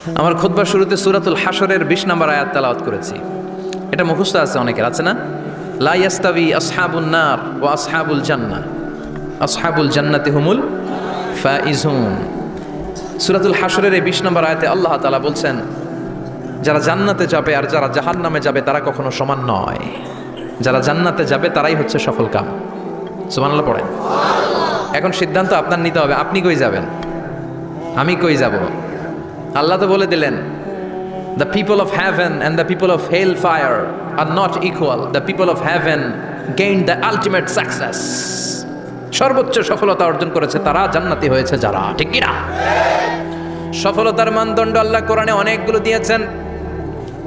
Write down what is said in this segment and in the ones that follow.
আমার খুতবার শুরুতে সূরাতুল হাশরের 20 নম্বর আয়াত তেলাওয়াত করেছি। এটা মুখস্থ আছে অনেকের, আছে না? লা ইয়াস্তাবি আসহাবুন নার ওয়া আসহাবুল জান্নাহ, আসহাবুল জান্নাতি হুমুল ফাইজুন। সূরাতুল হাশরের এই 20 নম্বর আয়াতে আল্লাহ তাআলা বলছেন, যারা জান্নাতে যাবে আর যারা জাহান্নামে যাবে তারা কখনো সমান নয়। যারা জান্নাতে যাবে তারাই হচ্ছে সফল কাম। সুবহানাল্লাহ পড়েন। এখন সিদ্ধান্ত আপনার নিতে হবে, আপনি কই যাবেন, আমি কই যাব। আল্লাহ তো বলে দিলেন, the people of heaven and the people of hellfire are not equal. The people of heaven gained the ultimate success. সর্বোচ্চ সফলতা অর্জন করেছে তারা, জান্নাতি হয়েছে যারা। ঠিক কি না? সফলতার মানদণ্ড আল্লাহ কোরআনে অনেকগুলো দিয়েছেন।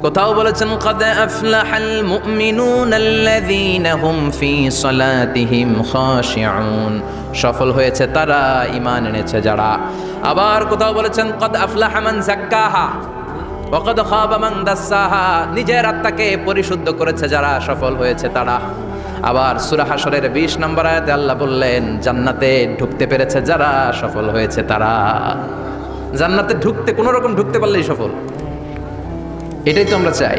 কোথাও বলেছেন قد أفلح المؤمنون الذين هم في صلاتهم خاشعون, সফল হয়েছে তারা, ঈমান এনেছে যারা। আবার কোথাও বলেছেন قد أفلح من زكاها وقد خاب من دساها, নিজের আত্মাকে পরিশুদ্ধ করেছে যারা, সফল হয়েছে তারা। আবার সূরা হাশরের 20 নম্বর আয়াতে আল্লাহ বললেন, জান্নাতে ঢুকতে পেরেছে যারা, সফল হয়েছে তারা। জান্নাতে ঢুকতে, কোনো রকম ঢুকতে পারলেই সফল। এটাই তো আমরা চাই।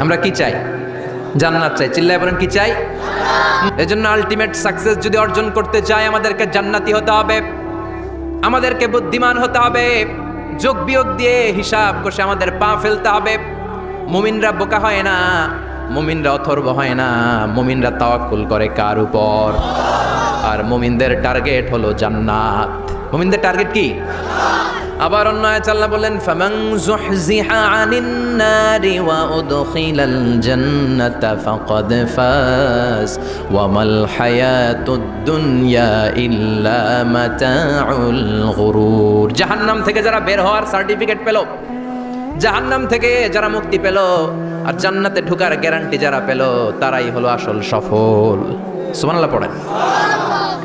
আমরা কি চাই? জান্নাত চাই। চিল্লায় বলেন কি চাই? এজন্য আলটিমেট সাকসেস যদি অর্জন করতে চাই, আমাদেরকে জান্নাতি হতে হবে, আমাদেরকে বুদ্ধিমান হতে হবে, যোগ বিয়োগ দিয়ে হিসাব কষে আমাদের পা ফেলতে হবে। মুমিনরা বোকা হয় না, মুমিনরা অথর্ব হয় না, মুমিনরা তাওয়াক্কুল করে কার উপর? আর মুমিনদের টার্গেট হলো জান্নাত। মুমিনদের টার্গেট কি? আবার অন্য আয়াতে আল্লাহ বলেন, ফামান যুহজিহা আনিন নারি ওয়া উদখিলাল জান্নাতা ফাকাদ ফাজ ওয়া মাল হায়াতুদ দুনিয়া ইল্লা মাতাউল গুরুর। জাহান্নাম থেকে যারা বের হওয়ার সার্টিফিকেট পেল, জাহান্নাম থেকে যারা মুক্তি পেল, আর জান্নাতে ঢোকার গ্যারান্টি যারা পেল, তারাই হলো আসল সফল। সুবহানাল্লাহ পড়েন।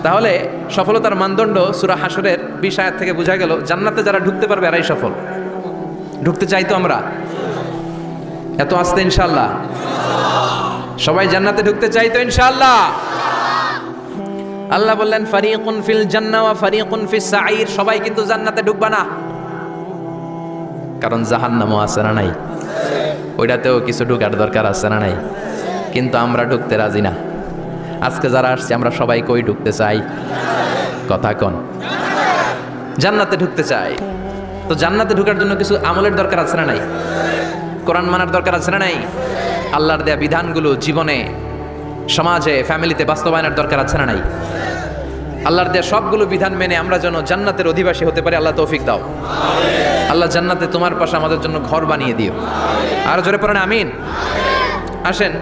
তাহলে সফলতার মানদণ্ড সূরা হাশরের 20 আয়াত থেকে বোঝা গেল, জান্নাতে যারা ঢুকতে পারবে এরাই সফল। ঢুকতে চাই তো আমরা? এত আস্তে ইনশাআল্লাহ? সবাই জান্নাতে ঢুকতে চাই তো ইনশাআল্লাহ? আল্লাহ বললেন, ফারিকুন ফিল জান্নাহ ওয়া ফারিকুন ফিস সাঈর। সবাই কিন্তু জান্নাতে ঢুকবা না, কারণ জাহান্নামও আছে না নাই? ওইটাতেও কিছু ঢুকার দরকার আছে না নাই? কিন্তু আমরা ঢুকতে রাজি না। আজকে যারা আসছে আমরা সবাই কই ঢুকতে চাই? কথা কন। জান্নাতে ঢুকতে চাই। তো জান্নাতে ঢুকার জন্য কিছু আমলের দরকার আছে না নাই? কোরআন মানার দরকার আছে না নাই? আল্লাহর দেয়া বিধানগুলো জীবনে, সমাজে, ফ্যামিলিতে বাস্তবায়নের দরকার আছে না নাই? আল্লাহর দেয়া সবগুলো বিধান মেনে আমরা যেন জান্নাতের অধিবাসী হতে পারি, আল্লাহ তৌফিক দাও। আল্লাহ জান্নাতে তোমার পাশে আমাদের জন্য ঘর বানিয়ে দিও। আর জোরে পড়েন আমিন। আসেন,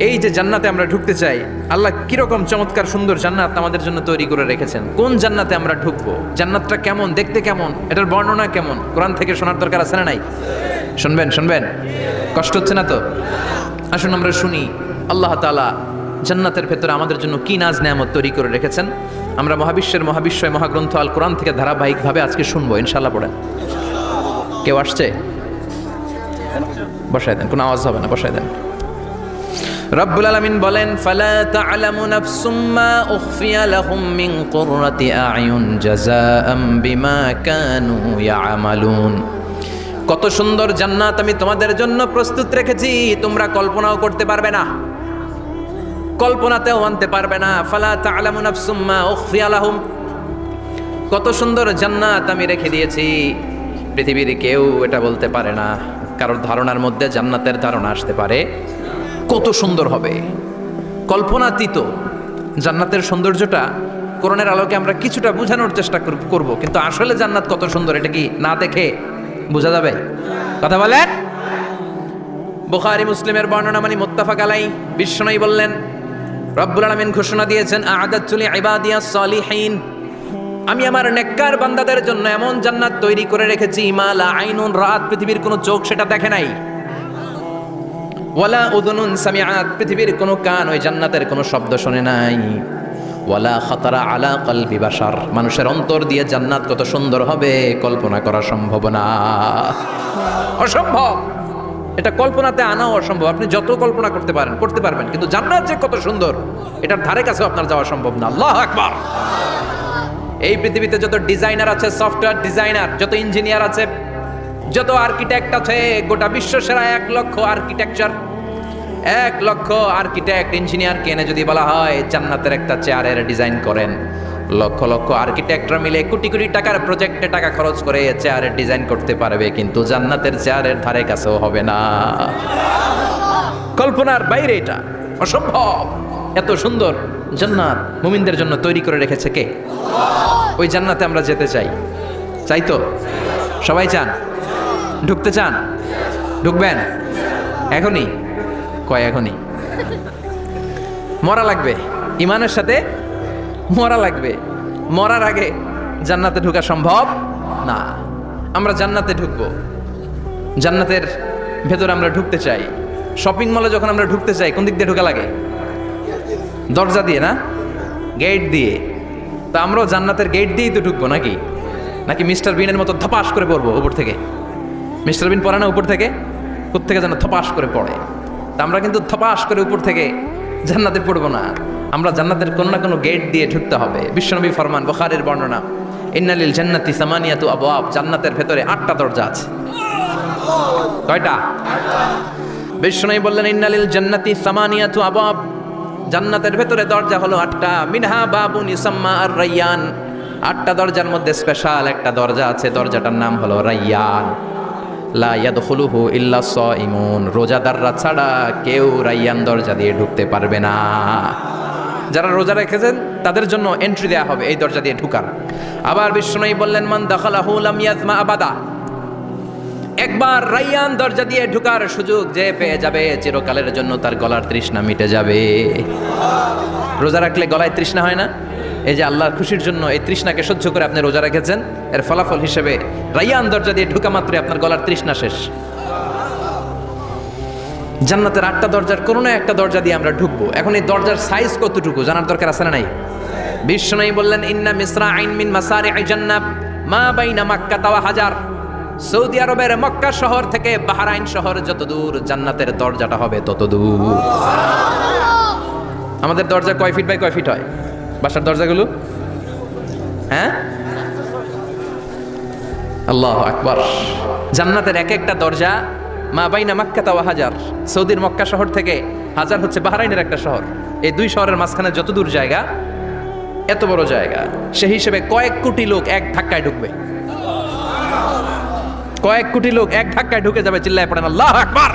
এই যে জান্নাতে আমরা ঢুকতে চাই, আল্লাহ কিরকম চমৎকার সুন্দর জান্নাত আমাদের জন্য তৈরি করে রেখেছেন। কোন জান্নাতে আমরা ঢুকবো, জান্নাতটা কেমন, দেখতে কেমন, এটার বর্ণনা কেমন, কোরআন থেকে শোনার দরকার আছে না নাই? শুনবেন? শুনবেন? কষ্ট হচ্ছে না তো? আসুন আমরা শুনি আল্লাহ তাআলা জান্নাতের ভেতরে আমাদের জন্য কি নাজ নেয়ামত তৈরি করে রেখেছেন। আমরা মহাবিশ্বয় মহাগ্রন্থ আল কোরআন থেকে ধারাবাহিকভাবে আজকে শুনবো ইনশাআল্লাহ। পড়েন। কেউ আসছে? বসায় দেন, কোনো আওয়াজ হবে না, বসায় দেন। রব্বুল আলামিন বলেন, ফালা তা'লামু নাফসুম মা উখফিয়া লাহুম মিন কুররাতি আ'য়ুন জাযাআম বিমা কানু ইয়া'মালুন। কত সুন্দর জান্নাত আমি তোমাদের জন্য প্রস্তুত রেখেছি, তোমরা কল্পনাও করতে পারবে না, কল্পনাতেও আনতে পারবে না। ফালা তা'লামু নাফসুম মা উখফিয়া লাহুম, কত সুন্দর জান্নাত আমি রেখে দিয়েছি, পৃথিবীর কেউ এটা বলতে পারে না। কারোর ধারণার মধ্যে জান্নাতের ধারণা আসতে পারে কত সুন্দর হবে, কল্পনাতীত। জান্নাতের সৌন্দর্যটা কোরআনের আলোকে আমরা কিছুটা বোঝানোর চেষ্টা করব, কিন্তু আসলে জান্নাত কত সুন্দর এটা কি না দেখে বোঝা যাবে? কথা বলেন। বুখারী মুসলিমের বর্ণনা মানে মুত্তাফাক আলাই। বিশ্বনবী বললেন, রব্বুল আলামিন ঘোষণা দিয়েছেন, আ'আদাতু লিইবাদিয়াস সালিহিন, আমি আমার নেককার বান্দাদের জন্য এমন জান্নাত তৈরি করে রেখেছি, মা লা আইনুন রাআত, পৃথিবীর কোনো চোখ সেটা দেখে নাই, ওয়ালা উযুনুন সামিআত, পৃথিবীর কোনো কান ওই জান্নাতের কোনো শব্দ শোনে নাই, ওয়ালা খাতারা আলা কলবি বাশার, মানুষের অন্তর দিয়ে জান্নাত কত সুন্দর হবে কল্পনা করা সম্ভব না, অসম্ভব। এটা কল্পনাতে আনাও অসম্ভব। আপনি যত কল্পনা করতে পারবেন, কিন্তু জান্নাত যে কত সুন্দর এটার ধারে কাছেও আপনার যাওয়া সম্ভব না। আল্লাহু আকবার। এই পৃথিবীতে যত ডিজাইনার আছে, সফটওয়্যার ডিজাইনার, যত ইঞ্জিনিয়ার আছে, যত আর্কিটেক্ট আছে গোটা বিশ্ব সেরা 1 লক্ষ আর্কিটেকচার, 1 লক্ষ আর্কিটেক্ট ইঞ্জিনিয়ারকে এনে যদি বলা হয় জান্নাতের একটা চেয়ারের ডিজাইন করেন, লক্ষ লক্ষ আর্কিটেক্টরা মিলে কোটি কোটি টাকার প্রজেক্টে টাকা খরচ করে চেয়ারের ডিজাইন করতে পারবে, কিন্তু জান্নাতের চেয়ারের ধারে কাছেও হবে না। কল্পনার বাইরে, এটা অসম্ভব। এত সুন্দর জান্নাত মুমিনদের জন্য তৈরি করে রেখেছে কে? ওই জান্নাতে আমরা যেতে চাই, চাই তো? সবাই চান? ঢুকতে চান? ঢুকবেন এখনই? কয় এখনই? মরা লাগবে, ইমানের সাথে মরা লাগবে। মরার আগে জান্নাতে ঢোকা সম্ভব না। আমরা জান্নাতে ঢুকবো, জান্নাতের ভেতরে আমরা ঢুকতে চাই। শপিং মলে যখন আমরা ঢুকতে চাই কোন দিক দিয়ে ঢোকা লাগে? দরজা দিয়ে না, গেট দিয়ে। তা আমরাও জান্নাতের গেট দিয়েই তো ঢুকবো নাকি? নাকি মিস্টার বিনের মতো ধপাস করে পড়বো উপর থেকে? মিস্টার বিন পড়ে না উপর থেকে? কোত্থেকে যেন ধপাস করে পড়ে। তা আমরা কিন্তু ধপাস করে উপর থেকে জান্নাতে পড়বো না, আমরা জান্নাতের কোনো না কোনো গেট দিয়ে ঢুকতে হবে। বিশ্বনবী ফরমান, বুখারীর বর্ণনা, ইন্নালিল জান্নাতি সামানিয়াতু আবওয়াব, জান্নাতের ভেতরে 8টা দরজা আছে। কয়টা? বিশ্বনবী বললেন ইন্নালিল জান্নাতি সামানিয়াতু আবওয়াব, জান্নাতের ভেতরে দরজা হলো 8টা। মিনহা বাবুন ইউসাম্মা আর-রায়্যান, 8টা দরজার মধ্যে স্পেশাল একটা দরজা আছে, দরজাটার নাম হলো রায়্যান। লা ইয়াদখুলুহু ইল্লা সাইমুন, রোজাদাররা ছাড়া কেউ রায়্যান দরজা দিয়ে ঢুকতে পারবে না। যারা রোজা রেখেছেন তাদের জন্য এন্ট্রি দেয়া হবে এই দরজা দিয়ে ঢুকার। আবার বিশ্বনবী বললেন মান দাখালাহু লাম ইয়াজমা আবাদা, একবার রায়্যান দরজা দিয়ে ঢুকার সুযোগ যে পেয়ে যাবে চিরকালের জন্য তার গলার তৃষ্ণা মিটে যাবে। রোজা রাখলে গলায় তৃষ্ণা হয় না? এই যে আল্লাহর খুশির জন্য এই তৃষ্ণাকে সহ্য করে আপনি রোজা রেখেছেন, এর ফলাফল হিসেবে রায়্যান দরজা দিয়ে ঢুকা মাত্রই আপনার গলার তৃষ্ণা শেষ। জান্নাতের 8টা দরজার কোনো না একটা দরজা দিয়ে আমরা ঢুকবো। এখন এই দরজার সাইজ কতটুকু জানার দরকার আছে না নাই? বিশ্বনবী বললেন ইন্না মিসরাইন মিন মাসারি'ই জান্নাত মা বাইনা মাক্কা ওয়া হাজার, সৌদি আরবের মক্কা শহর থেকে বাহরাইন শহর যত দূর, জান্নাতের দরজাটা হবে তত দূর। আমাদের দরজা কয় ফিট বাই কয় ফিট হয় বাসার দরজাগুলো? হ্যাঁ, আল্লাহু আকবার। জান্নাতের এক একটা দরজা মা বাইনা মাক্কা ওয়া হাজার, সৌদির মক্কা শহর থেকে হাজার হচ্ছে বাহরাইনের একটা শহর, এই 2 শহরের মাঝখানে যত দূর জায়গা, এত বড় জায়গা। সেই হিসেবে কয়েক কোটি লোক এক ধাক্কায় ঢুকবে, কয়েক কোটি লোক এক ধাক্কায় ঢুকে যাবে। চিল্লায় পড়েন আল্লাহু আকবার।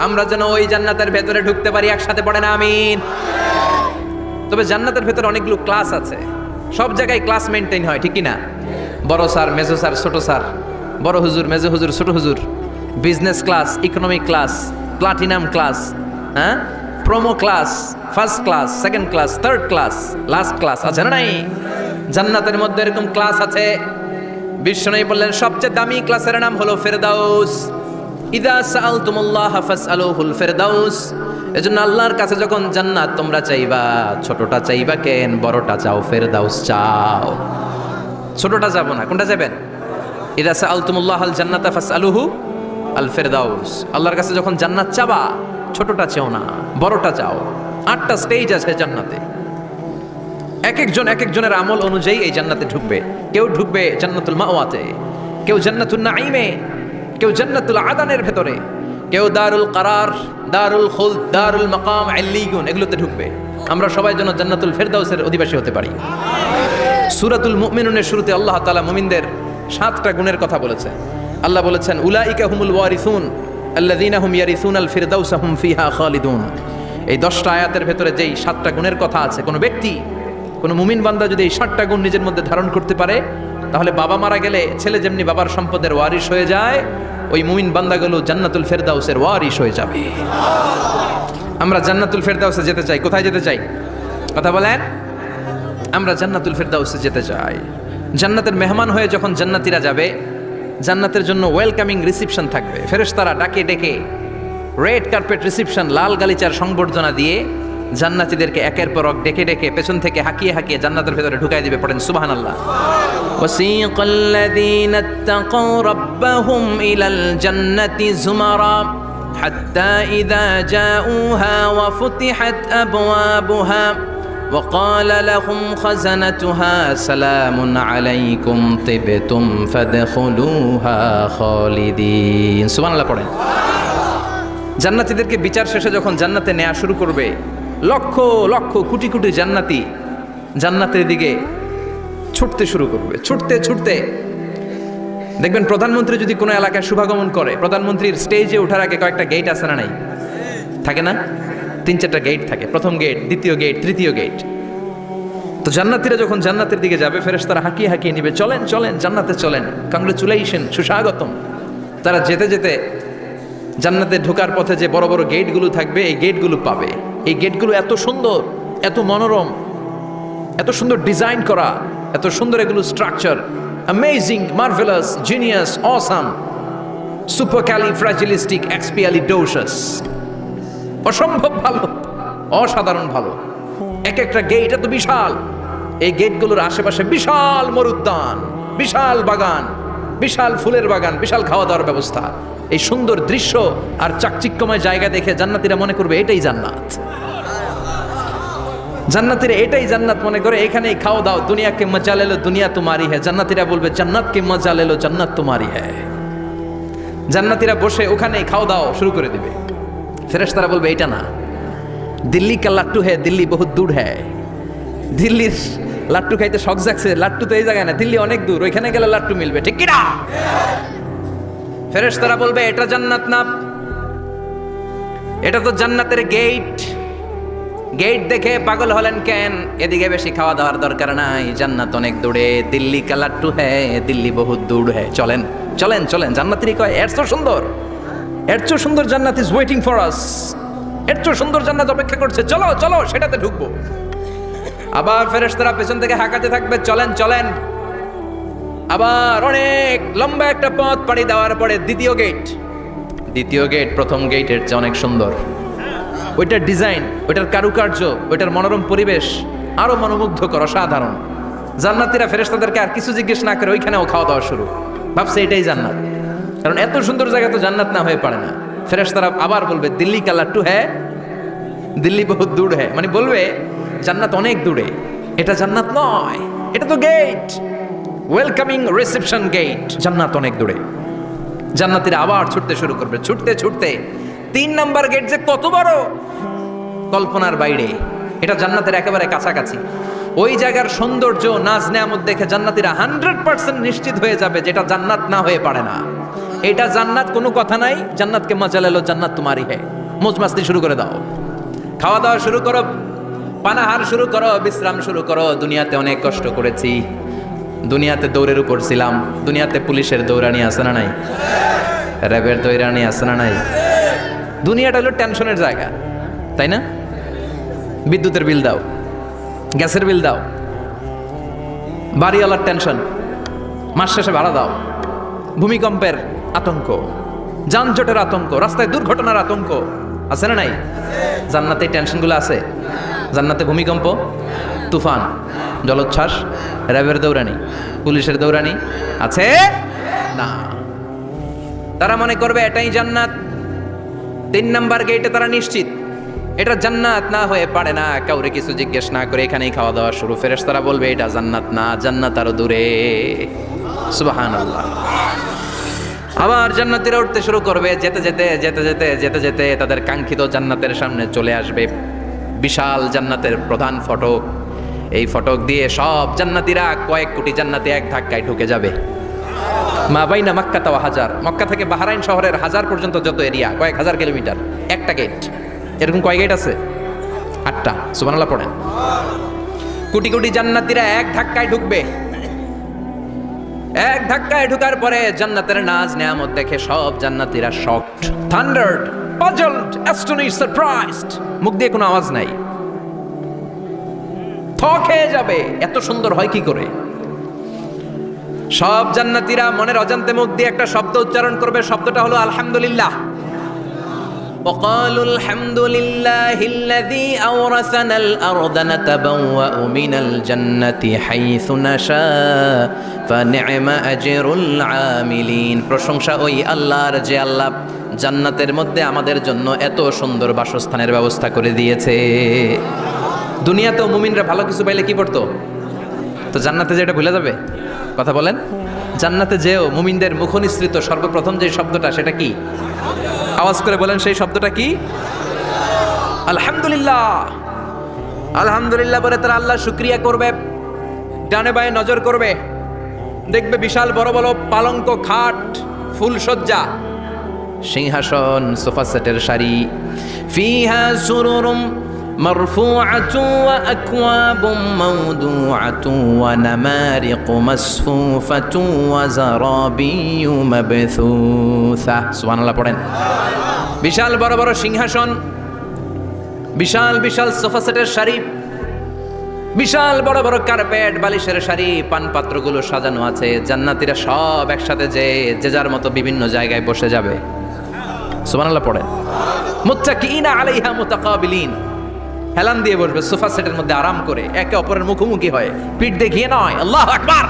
আমরা যেন ওই জান্নাতের ভেতরে ঢুকতে পারি, একসাথে পড়েন আমিন। তবে জান্নাতের ভেতরে অনেকগুলো ক্লাস আছে, সব জায়গায় ক্লাস মেনটেন হয়, ঠিক কি না? বড় স্যার, মেজো স্যার, ছোট স্যার, বড় হুজুর, মেজো হুজুর, ছোট হুজুর, business class, economic class, platinum class, হ্যাঁ, promo class, first class, second class, third class, last class আছে না নাই? জান্নাতের মধ্যে এরকম ক্লাস আছে। বিশ্বনবী বললেন সবচেয়ে দামি ক্লাসের নাম হলো ফেরদাউস। ইযা সাআলতুমুল্লাহ ফাসআলুহুল ফেরদাউস, এজন্য আল্লাহর কাছে যখন জান্নাত তোমরা চাইবা, ছোটটা চাইবা কেন, বড়টা চাও, ফেরদাউস চাও। ছোটটা যাবো না, কোনটা যাবেন? ইযা সাআলতুমুল্লাহ আল জান্নাতা ফাসআলুহু আল ফেরদাউস, আল্লাহর কাছে যখন জান্নাত চাবা ছোটটা চাও না, বড়টা চাও। 8টা স্টেজ আছে জান্নাতে, এক একজনের আমল অনুযায়ী এই জান্নাতে ঢুকবে। কেউ ঢুকবে জান্নাতুল মাওয়াতে, কেউ জান্নাতুল নাঈমে, কেউ জান্নাতুল আদানের ভেতরে, কেউ দারুল কারার, দারুল খুলদ, দারুল মাকাম, আল্লিগুন, এগুলোতে ঢুকবে। আমরা সবাই যেন জান্নাতুল ফেরদাউসের অধিবাসী হতে পারি। সূরাতুল মুমিনুনের শুরুতে আল্লাহ তাআলা মুমিনদের 7টা গুণের কথা বলেছে। আল্লাহ বলেছেন উলাইকা হুমুল ওয়ারিসুন আল্লাযীনা হুম ইয়ারিসুনাল ফিরদাউসা হুম ফিহা খালিদুন। এই 10টা আয়াতের ভেতরে যেই 7টা গুণের কথা আছে, কোনো ব্যক্তি, কোনো মুমিন বান্দা যদি এই 7টা গুণ নিজের মধ্যে ধারণ করতে পারে, তাহলে বাবা মারা গেলে ছেলে যেমনি বাবার সম্পদের ওয়ারিশ হয়ে যায়, ওই মুমিন বান্দাগুলো জান্নাতুল ফেরদাউসের ওয়ারিশ হয়ে যাবে। আমরা জান্নাতুল ফেরদাউসে যেতে চাই। কোথায় যেতে চাই? কথা বলেন। আমরা জান্নাতুল ফেরদাউসে যেতে চাই। জান্নাতের মেহমান হয়ে যখন জান্নাতীরা যাবে, জান্নাতের জন্য ওয়েলকামিং রিসিপশন থাকবে। ফেরেশতারা ডাকে ডেকে রেড কার্পেট রিসিপশন, লাল গালিচার সংবর্ধনা দিয়ে জান্নাতীদেরকে একের পর এক ডেকে ডেকে পেছন থেকে হাঁকিয়ে হাঁকিয়ে জান্নাতের ভেতরে ঢুকাই দিবে। পড়েন সুবহানাল্লাহ। ওয়াসিকাল্লাযীনা ইত্তাকাউ রাব্বাহুম ইলাল জান্নাতি যুমারা হাত্তা ইযা জাউহা ওয়া ফুতিহাত আবওয়াবুহা وقال لهم خزنتها سلام عليكم طبتم فادخلوها خالدين সুবহানাল্লাহ পড়েন। জান্নাতীদেরকে বিচার শেষে যখন জান্নাতে নেওয়া শুরু করবে, লক্ষ লক্ষ কোটি কোটি জান্নাতি জান্নাতের দিকে ছুটতে শুরু করবে, ছুটতে ছুটতে দেখবেন প্রধানমন্ত্রী যদি কোনো এলাকায় শুভাগমন করে, প্রধানমন্ত্রীর স্টেজে ওঠার আগে কয়েকটা গেট আছে না নাই? থাকে না? 3-4টা গেট থাকে, প্রথম গেট, দ্বিতীয় গেট, তৃতীয় গেট। তো জান্নাতীরা যখন জান্নাতের দিকে যাবে, ফেরেশতারা হাঁকিয়ে হাঁকিয়ে নিবে, চলেন চলেন জান্নাতে চলেন, কংগ্রেচুলেশন, সুস্বাগতম। তারা যেতে যেতে জান্নাতে ঢোকার পথে যে বড় বড় গেটগুলো থাকবে, এই গেটগুলো পাবে। এই গেটগুলো এত সুন্দর, এত মনোরম, এত সুন্দর ডিজাইন করা, এত সুন্দর এগুলো structure, amazing, marvellous, genius, awesome, supercalifragilisticexpialidocious, অসম্ভব ভালো, অসাধারণ ভালো। এক একটা গেট এত বিশাল। এই গেটগুলোর আশেপাশে বিশাল মরুদ্যান, বিশাল বাগান, বিশাল ফুলের বাগান, বিশাল খাওয়া দাওয়ার ব্যবস্থা। এই সুন্দর দৃশ্য আর চাকচিক্যময় জায়গা দেখে জান্নাতীরা মনে করবে এটাই জান্নাত। জান্নাতীরা এটাই জান্নাত মনে করে, এখানেই খাও দাও, দুনিয়া কে মজা লেলো দুনিয়া তোমারি হ্যায়। জান্নাতীরা বলবে জান্নাত কে মজা লেলো জান্নাত তোমারি হ্যায়। জান্নাতীরা বসে ওখানেই খাও দাও শুরু করে দিবে। ফেরেশতারা বলবে এটা না, দিল্লি কা লাট্টু হ্যায়, দিল্লি বহুত দূর হ্যায়। দিল্লির লাট্টু খাইতে শখ জাগছে, লাট্টু তো এই জায়গায় না, দিল্লি অনেক দূর, ওইখানে গেলে লাট্টু মিলবে, ঠিক কিনা? ফেরেশতারা বলবে এটা জান্নাত না, এটা তো জান্নাতের গেট। গেট দেখে পাগল হলেন কেন? এদিকে বেশি খাওয়া দাওয়ার দরকার নাই, জান্নাত অনেক দূরে, দিল্লি কা লাট্টু হ্যায়, দিল্লি বহুত দূর হ্যায়। চলেন চলেন চলেন। জান্নাতীরা কয় এর চেয়ে সুন্দর, এর চেয়ে সুন্দর জান্নাত ইজ ওয়েটিং ফর আস, এর চেয়ে সুন্দর জান্নাত অপেক্ষা করছে, চলো চলো সেটাতে ঢুকবো। আবার ফেরেশতারা পেছন থেকে হাঁকাতে থাকবে, চলেন চলেন। আবার অনেক লম্বা একটা পথ পাড়ি দেওয়ার পরে দ্বিতীয় গেট। দ্বিতীয় গেট প্রথম গেটের চেয়ে অনেক সুন্দর। ওইটার ডিজাইন, ওইটার কারুকার্য, ওইটার মনোরম পরিবেশ আরো মনোমুগ্ধকর, অসাধারণ। জান্নাতীরা ফেরেশতাদেরকে আর কিছু জিজ্ঞেস না করে ওইখানেও খাওয়া দাওয়া শুরু, ভাবছে এটাই জান্নাত। কারণ এত সুন্দর জায়গা তো জান্নাত না হয়ে পারে না। ফেরেশতারা আবার বলবে দিল্লি কা লাট্টু হ্যায়, দিল্লি বহুত দূর হ্যায়, মানে বলবে জান্নাত অনেক দূরে, এটা জান্নাত নয়, এটা তো গেট, ওয়েলকামিং রিসেপশন গেট, জান্নাত অনেক দূরে। জান্নাতীরা আবার ছুটতে শুরু করবে, ছুটতে ছুটতে 3 নাম্বার গেট যে কত বড়, কল্পনার বাইরে। এটা জান্নাতের একেবারে কাছাকাছি। ওই জায়গার সৌন্দর্য, নাজ নেয়ামত দেখে জান্নাতীরা 100% নিশ্চিত হয়ে যাবে যেটা জান্নাত না হয়ে পারে না, এটা জান্নাত, কোনো কথা নাই। জান্নাতকে মজা লেলো জান্নাত তোমারই হ্যায়। মৌজ মাস্তি শুরু করে দাও, খাওয়া দাওয়া শুরু করো, পানাহার শুরু করো, বিশ্রাম শুরু করো। দুনিয়াতে অনেক কষ্ট করেছি, দুনিয়াতে দৌড়ের উপর ছিলাম, দুনিয়াতে পুলিশের দৌড়ানি আছে না নাই, র্যাবের দৌড়ানি আছে না নাই। দুনিয়াটা হলো টেনশনের জায়গা, তাই না? বিদ্যুতের বিল দাও, গ্যাসের বিল দাও, বাড়িওয়ালার টেনশন, মাস শেষে ভাড়া দাও, ভূমিকম্পের আতঙ্ক, যানজটের আতঙ্ক, রাস্তায় দুর্ঘটনার আতঙ্ক, আছে না নাই? জান্নাতে এই টেনশনগুলো আছে। জান্নাতে ভূমিকম্প, তুফান, জলোচ্ছ্বাস, র্যাবের দৌড়ানি, পুলিশের দৌড়ানি আছে না। তারা মনে করবে এটাই জান্নাত। 3 নাম্বার গেটে তারা নিশ্চিত এটা জান্নাত না হয়ে পারে না, কাউরে কিছু জিজ্ঞেস না করে এখানেই খাওয়া দাওয়া শুরু। ফেরেশতারা বলবে এটা জান্নাত না, জান্নাত আরো দূরে। সুবহানাল্লাহ। আবার জান্নাতীরা উঠতে শুরু করবে, যেতে যেতে যেতে যেতে যেতে যেতে তাদের কাঙ্ক্ষিত জান্নাতের সামনে চলে আসবে। বিশাল জান্নাতের প্রধান ফটক, এই ফটক দিয়ে সব জান্নাতীরা, কয়েক কোটি জান্নাতি এক ধাক্কায় ঢুকে যাবে। মা বাইনা মক্কা ওয়া হাজার, মক্কা থেকে বাহরাইন শহরের হাজার পর্যন্ত যত এরিয়া, কয়েক হাজার কিলোমিটার, একটা গেট। এরকম কয় গেট আছে? 8টা। সুবহানাল্লাহ পড়েন। কোটি কোটি জান্নাতীরা এক ধাক্কায় ঢুকবে। এক ধাক্কায় ঢুকার পরে জান্নাতের নাজ নেয়ামত দেখে সব জান্নাতীরা শকড, থান্ডার্ড, পাজলড, অ্যাস্টনিশড, সারপ্রাইজড। মুখ দিয়ে কোনো আওয়াজ নাই, থক হয়ে যাবে, এত সুন্দর হয় কি করে। সব জান্নাতীরা মনের অজান্তে মুখ দিয়ে একটা শব্দ উচ্চারণ করবে, শব্দটা হলো আলহামদুলিল্লাহ। وقالوا الحمد لله الذي أورثنا الأرض نتبوأ من الجنة حيث نشاء فنعم أجر العاملين। প্রশংসা ওই আল্লাহর যে আল্লাহ জান্নাতের মধ্যে আমাদের জন্য এত সুন্দর বাসস্থানের ব্যবস্থা করে দিয়েছে। দুনিয়াতেও মুমিনরা ভালো কিছু পাইলে কি পড়তো? তো জান্নাতে যে এটা ভুলে যাবে? কথা বলেন। জান্নাতে যেও মুমিনদের মুখনিসৃত সর্বপ্রথম যে শব্দটা, সেটা কি? আওয়াজ করে বলেন, সেই শব্দটা কি? আলহামদুলিল্লাহ। আলহামদুলিল্লাহ বলে তারা আল্লাহ শুকরিয়া করবে, ডানে বায়ে নজর করবে, দেখবে বিশাল বড় বড় পালঙ্ক, খাট, ফুলসজ্জা, সিংহাসন, সোফা সেটের সারি, ফিহা সুরুরুম মারফুআতু ওয়া আকওয়াবুম মাওদুআতু ওয়া নামারিকু মাসফুফাতু ওয়া যারাবিয়্যু মাবথুসা। সুবহানাল্লাহ পড়েন। বিশাল বড় বড় সিংহাসন, বিশাল বিশাল সোফা সেটের সারি, বিশাল বড় বড় কার্পেট, বালিশের সারি, পানপাত্রগুলো সাজানো আছে। জান্নাতীরা সব একসাথে যে যার মতো বিভিন্ন জায়গায় বসে যাবে। সুবহানাল্লাহ পড়েন। মুত্তাকিইনা আলাইহা মুতাকাবিলিন, হেলান দিয়ে বসবে সোফা সেটের মধ্যে আরাম করে, একে অপরের মুখোমুখি হয়ে, পিঠ দেখিয়ে নয়। আল্লাহু আকবার।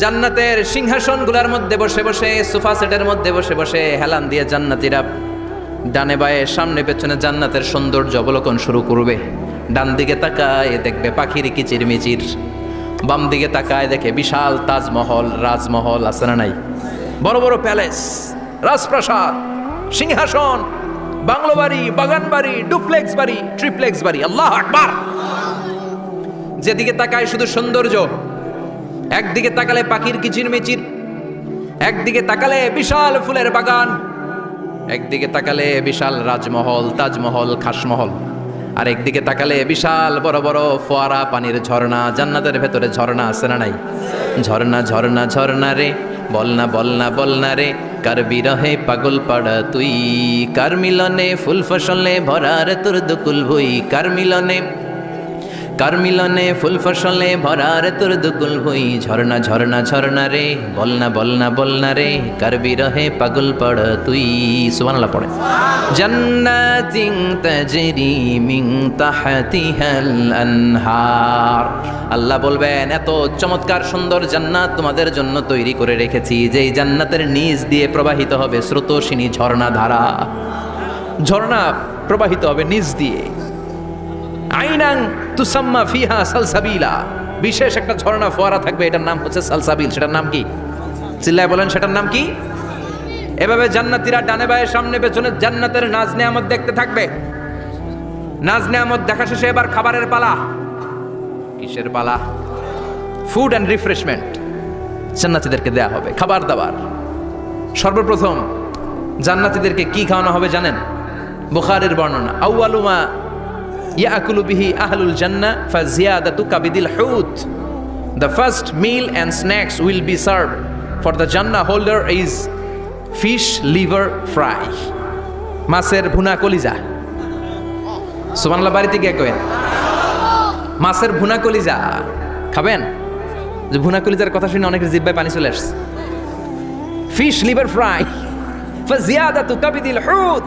জান্নাতের সিংহাসনগুলোর মধ্যে বসে বসে, সোফা সেটের মধ্যে বসে বসে হেলান দিয়ে জান্নাতীরা ডানে বায়ে সামনে পেছনে জান্নাতের সৌন্দর্য অবলোকন শুরু করবে। ডান দিকে তাকায় দেখবে পাখির কিচিরমিচির, বাম দিকে তাকায় দেখে বিশাল তাজমহল, রাজমহল আছে না নাই? বড় বড় প্যালেস, রাজপ্রাসাদ, সিংহাসন, বাংলো বাড়ি, বাগান বাড়ি, ডুপ্লেক্স বাড়ি, ট্রিপ্লেক্স বাড়ি। আল্লাহু আকবার। যেদিকে তাকায় শুধু সৌন্দর্য। একদিকে তাকালে পাখির কিচিরমিচির, একদিকে তাকালে বিশাল ফুলের বাগান, একদিকে তাকালে বিশাল রাজমহল, তাজমহল, খাসমহল, আর একদিকে তাকালে বিশাল বড় বড় ফোয়ারা, পানির ঝর্ণা। জান্নাতের ভেতরে ঝর্ণা আছে না নাই? ঝর্ণা ঝর্ণা ঝর্ণা রে, বলনা বলনা বলনা রে, কার বিরহে পাগল পাড়া তুই, কার মিলনে ফুল ফসলে ভরা রে তোর দুকুল ভুই, কার মিলনে ফুল ফসলে ভরা রে তোর দুকুল ভুই। ঝর্ণা ঝর্ণা ঝর্ণা রে, বলনা বলনা বলনা রে, কার বিরহে পাগল পাড়া তুই। সুবহানাল্লাহ পড়ে। জান্নাতিন তাজরি মিন তাহতিহাল আনহার। আল্লাহ বলবেন, এত চমৎকার সুন্দর জান্নাত তোমাদের জন্য তৈরি করে রেখেছি, যেই জান্নাতের নিচ দিয়ে প্রবাহিত হবে স্রোতস্বিনী ঝর্ণা ধারা। ঝর্ণা প্রবাহিত হবে নিচ দিয়ে। আইনান তুসাম্মা ফিহা সালসাবিলা, বিশেষ একটা ঝর্ণা ফোয়ারা থাকবে, এটার নাম হচ্ছে সালসাবিল। সেটার নাম কি? চিল্লায় বলেন, সেটার নাম কি? এভাবে জান্নাতীরা ডানে বায়ে সামনে পেছনে জান্নাতের নাজ নেয়ামত দেখতে থাকবে। নাজ নেয়ামত দেখা শেষে এবার খাবারের পালা। কিসের পালা? ফুড অ্যান্ড রিফ্রেশমেন্ট জান্নাতীদেরকে দেয়া হবে, খাবার দাবার। সর্বপ্রথম জান্নাতীদেরকে কি খাওয়ানো হবে জানেন? বুখারীর বর্ণনা, আউয়ালুমা ইয়াকুলু বিহি আহলুল জান্নাহ ফাজিয়াদাতু কাবিদিল হুত। The first meal and snacks will be served for the Jannah holder is fish liver fry, মাছের ভুনা কলিজা। সুবহানাল্লাহ, বাড়িতে গিয়ে কইন মাছের ভুনা কলিজা খাবেন। যে ভুনা কলিজার কথা শুনে অনেকের জিহ্বায় পানি চলে আসছে। ফিশ লিভার ফ্রাই ফাজিয়াদাতু কাবিদিল হুত,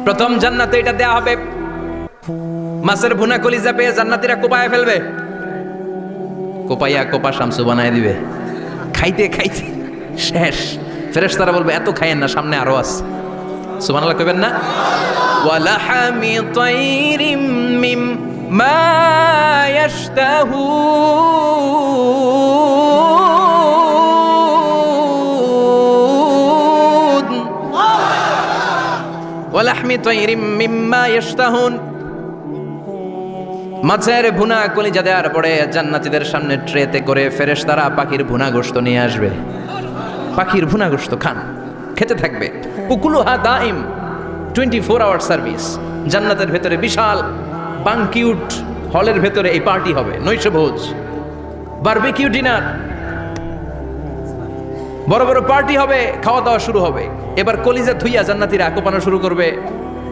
প্রথম জান্নাতে এটা দেয়া হবে। মাছের ভুনা কলিজা পেয়ে জান্নাতীরা কোপায় ফেলবে, কোপাইয়া কোপা শামসু বানায় দিবে। খাইতে খাইতে শেষ। ফেরেশতারা বলবে, এত খাইয়েন না, সামনে আরো আছে। সুবহানাল্লাহ কইবেন না? ওয়ালাহামি তাইরিম মিম্মা ইয়াশতাহুন, ওয়ালাহমি তাইরিম মিম্মা ইয়াশতাহুন। মাছের ভুনা কলিজা দেওয়ার পরে জান্নাতীদের সামনে ট্রেতে করে ফেরেশতারা পাখির ভুনা গোশত নিয়ে আসবে। পাখির ভুনা গোশত খান, খেতে থাকবে। উকুলুহা দাইম, 24 আওয়ার সার্ভিস। জান্নাতের ভেতরে বিশাল বানকিউট হলের ভেতরে এই পার্টি হবে, নৈশভোজ, বারবিকিউ ডিনার, বড় বড় পার্টি হবে, খাওয়া দাওয়া শুরু হবে। এবার কলিজা ধুইয়া জান্নাতীরা কোপানো শুরু করবে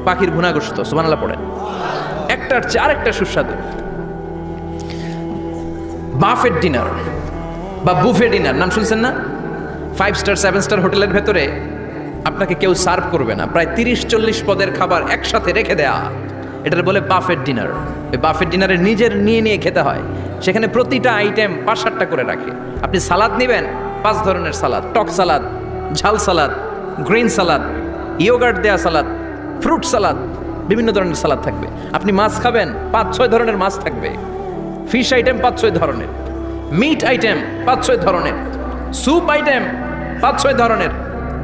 পাখির ভুনা গোশত। সুবহানাল্লাহ পড়েন। একটার চেয়ে আরেকটা সুস্বাদু। বাফেট ডিনার বা বুফে ডিনার নাম শুনছেন না? 5 স্টার 7 স্টার হোটেলের ভেতরে আপনাকে কেউ সার্ভ করবে না, প্রায় 30-40 পদের খাবার একসাথে রেখে দেয়া, এটার বলে বাফেট ডিনার। এই বাফেট ডিনারে নিজের নিয়ে খেতে হয়। সেখানে প্রতিটা আইটেম 5-7টা করে রাখে। আপনি সালাদ নেবেন, 5 ধরনের সালাদ, টক সালাদ, ঝাল সালাদ, গ্রিন সালাদ, ইয়োগার্ট দেয়া সালাদ, ফ্রুট সালাদ, বিভিন্ন ধরনের সালাদ থাকবে। আপনি মাছ খাবেন, 5-6 ধরনের মাছ থাকবে। ফিশ আইটেম 5-6 ধরনের, মিট আইটেম 5-6 ধরনের, স্যুপ আইটেম 5-6 ধরনের,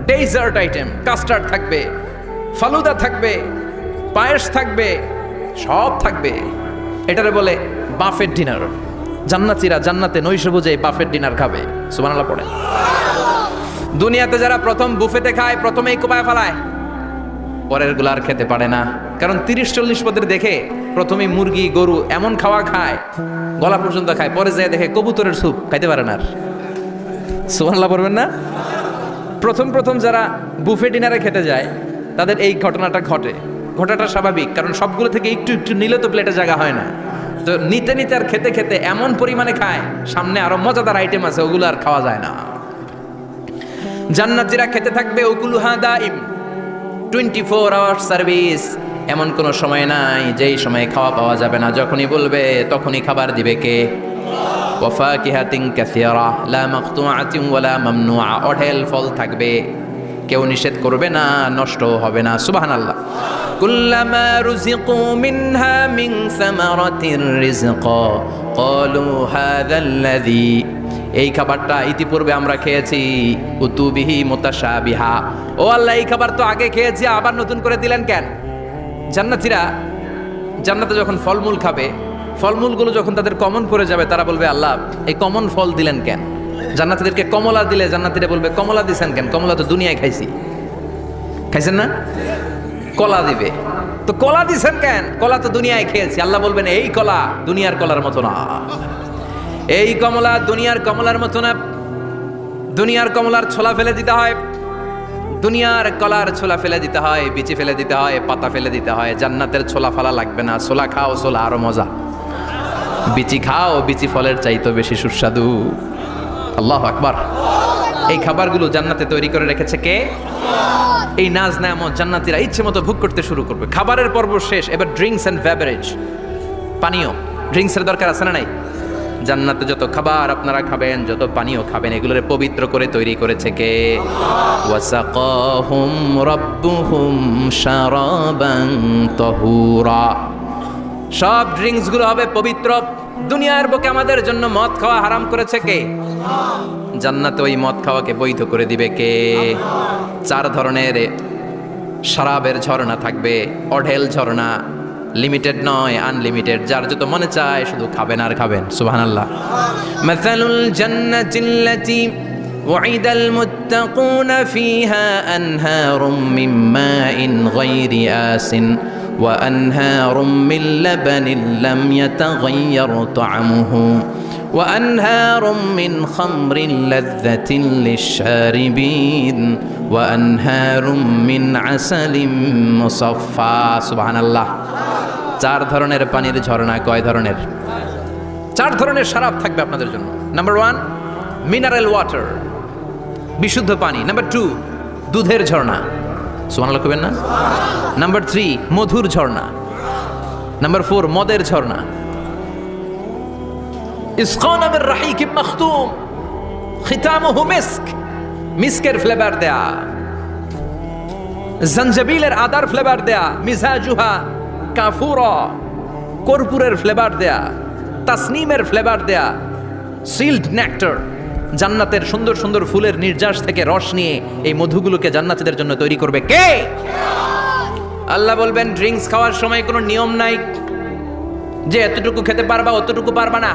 ডেজার্ট আইটেম, কাস্টার্ড থাকবে, ফালুদা থাকবে, পায়েস থাকবে, সব থাকবে। এটারে বলে বাফেট ডিনার। জান্নাতীরা জান্নাতে নৈশভোজে বাফেট ডিনার খাবে। সুবহানাল্লাহ পড়ে। দুনিয়াতে যারা প্রথম বুফেতে খায়, প্রথমেই কোপায় ফেলায়, পরের গুলো আর খেতে পারে না। কারণ 30-40 পদের দেখে প্রথমেই মুরগি গরু এমন খাওয়া খায়, গলা পর্যন্ত খায়, পরে যায় দেখে কবুতরের স্যুপ খাইতে পারে না আর। সুবহানাল্লাহ পড়বেন না? প্রথম যারা বুফে ডিনারে খেতে যায় তাদের এই ঘটনাটা ঘটে। ঘটাটা স্বাভাবিক, কারণ সবগুলো থেকে একটু একটু নিলে তো প্লেটে জায়গা হয় না। তো নিতে নিতে আর খেতে খেতে এমন পরিমাণে খায়, সামনে আরো মজাদার আইটেম আছে, ওগুলো আর খাওয়া যায় না। জান্নাতীরা খেতে থাকবে উকুলুহা দাইম, 24 আওয়ার সার্ভিস। এমন কোনো সময় নাই যেই সময় খাওয়া পাওয়া যাবে না। যখনই বলবে তখনই খাবার দিবে কে? ওয়াফাকিহাতিন কাসীরা লা মাকতুআতিন ওয়ালা মামনুআ। অঢেল ফল থাকবে, কেউ নিষেধ করবে না, নষ্ট হবে না। সুবহানাল্লাহ। কুল্লামা রুজিকু মিনহা মিন সামারাতির রিজকা ক্বালু হাযাল্লাযী। এই খাবারটা ইতিপূর্বে আমরা খেয়েছি, উতুবিহি মুতাশাবিহা। ও আল্লাহ, এই খাবার তো আগে খেয়েছি, আবার নতুন করে দিলেন কেন? জান্নাতীরা জান্নাতে যখন ফলমূল খাবে, ফলমূলগুলো যখন তাদের কমন পড়ে যাবে, তারা বলবে আল্লাহ এই কমন ফল দিলেন কেন? জান্নাতীদেরকে কমলা দিলে জান্নাতীরা বলবে কমলা দিছেন কেন? কমলা তো দুনিয়ায় খাইছি। খাইছেন না? কলা দিবে, তো কলা দিছেন কেন? কলা তো দুনিয়ায় খেয়েছি। আল্লাহ বলবেন এই কলা দুনিয়ার কলার মতো না, এই কমলা দুনিয়ার কমলার মতো না। দুনিয়ার কমলার ছোলা ফেলে দিতে হয়, দুনিয়ার কলার ছোলা ফেলে দিতে হয়, বিচি ফেলে দিতে হয়, পাতা ফেলে দিতে হয়। জান্নাতের ছোলা ফালা লাগবে না। ছোলা খাও, ছোলা আরো মজা। বিচি খাও, বিচি ফলের চাইতো বেশি সুস্বাদু। আল্লাহু আকবার। এই খাবারগুলো জান্নাতে তৈরি করে রেখেছে কে? এই নাজ নেয়ামত জান্নাতীরা ইচ্ছে মতো ভোগ করতে শুরু করবে। খাবারের পর্ব শেষ, এবার ড্রিঙ্কস এন্ড বেভারেজ, পানীয়। ড্রিঙ্কসের দরকার আছে না নাই? জান্নাতে যত খাবার আপনারা খাবেন, যত পানীয় খাবেন, এগুলোর পবিত্র করে তৈরি করেছে কে? ওয়াসাকাহুম রাব্বুহুম শারাবান তাহুরা। সব ড্রিঙ্কস গুলো হবে পবিত্র। দুনিয়ার বুকে আমাদের জন্য মদ খাওয়া হারাম করেছে কে? জান্নাতে ওই মদ খাওয়াকে বৈধ করে দিবে কে? 4 ধরনের শরাবের ঝর্ণা থাকবে, অঢেল ঝর্ণা, লিমিটেড নয়, আনলিমিটেড। যার যত মনে চায় শুধু খাবেন আর খাবেন। সুবহানাল্লাহ। মাসালুল জান্নাতিল্লাতী ওয়াইদাল মুত্তাকুনা ফিহা আনহারুম মিন মাইন গায়রি আসিন ওয়া আনহারুম মিন লাবানিন লাম ইয়াতাগায়্যার তা'আমুহু ওয়া আনহারুম মিন খামরিন লাযযাতিন লিশ-শারিবিন ওয়া আনহারুম মিন আসালিম মুসাফফা। সুবহানাল্লাহ। 4 ধরনের পানির ঝর্ণা। কয় ধরনের? 4 ধরনের শরাব থাকবে আপনাদের জন্য। নাম্বার 1 মিনারেল ওয়াটার, বিশুদ্ধ পানি। নাম্বার 2 দুধের ঝর্ণা। সুবহানাল্লাহ কইবেন না? নাম্বার 3 মধুর ঝর্ণা। নাম্বার 4 মদের ঝর্ণা। ইসকানা মির রাহিকিম মাখতুম খিতামুহু মিস্ক। মিস্কের ফ্লেভার দেয়া, জঞ্জাবিলের আদার ফ্লেভার দেয়া, মিজাজুহা কাফুরা, কর্পূরের ফ্লেভার দেয়া, তাসনিমের ফ্লেভার দেয়া, সিল্ড নেক্টার। জান্নাতের সুন্দর সুন্দর ফুলের নির্যাস থেকে রস নিয়ে এই মধুগুলোকে জান্নাতীদের জন্য তৈরি করবে কে? আল্লাহ বলবেন ড্রিঙ্কস খাওয়ার সময় কোনো নিয়ম নাই যে এতটুকু খেতে পারবা অতটুকু পারবা না,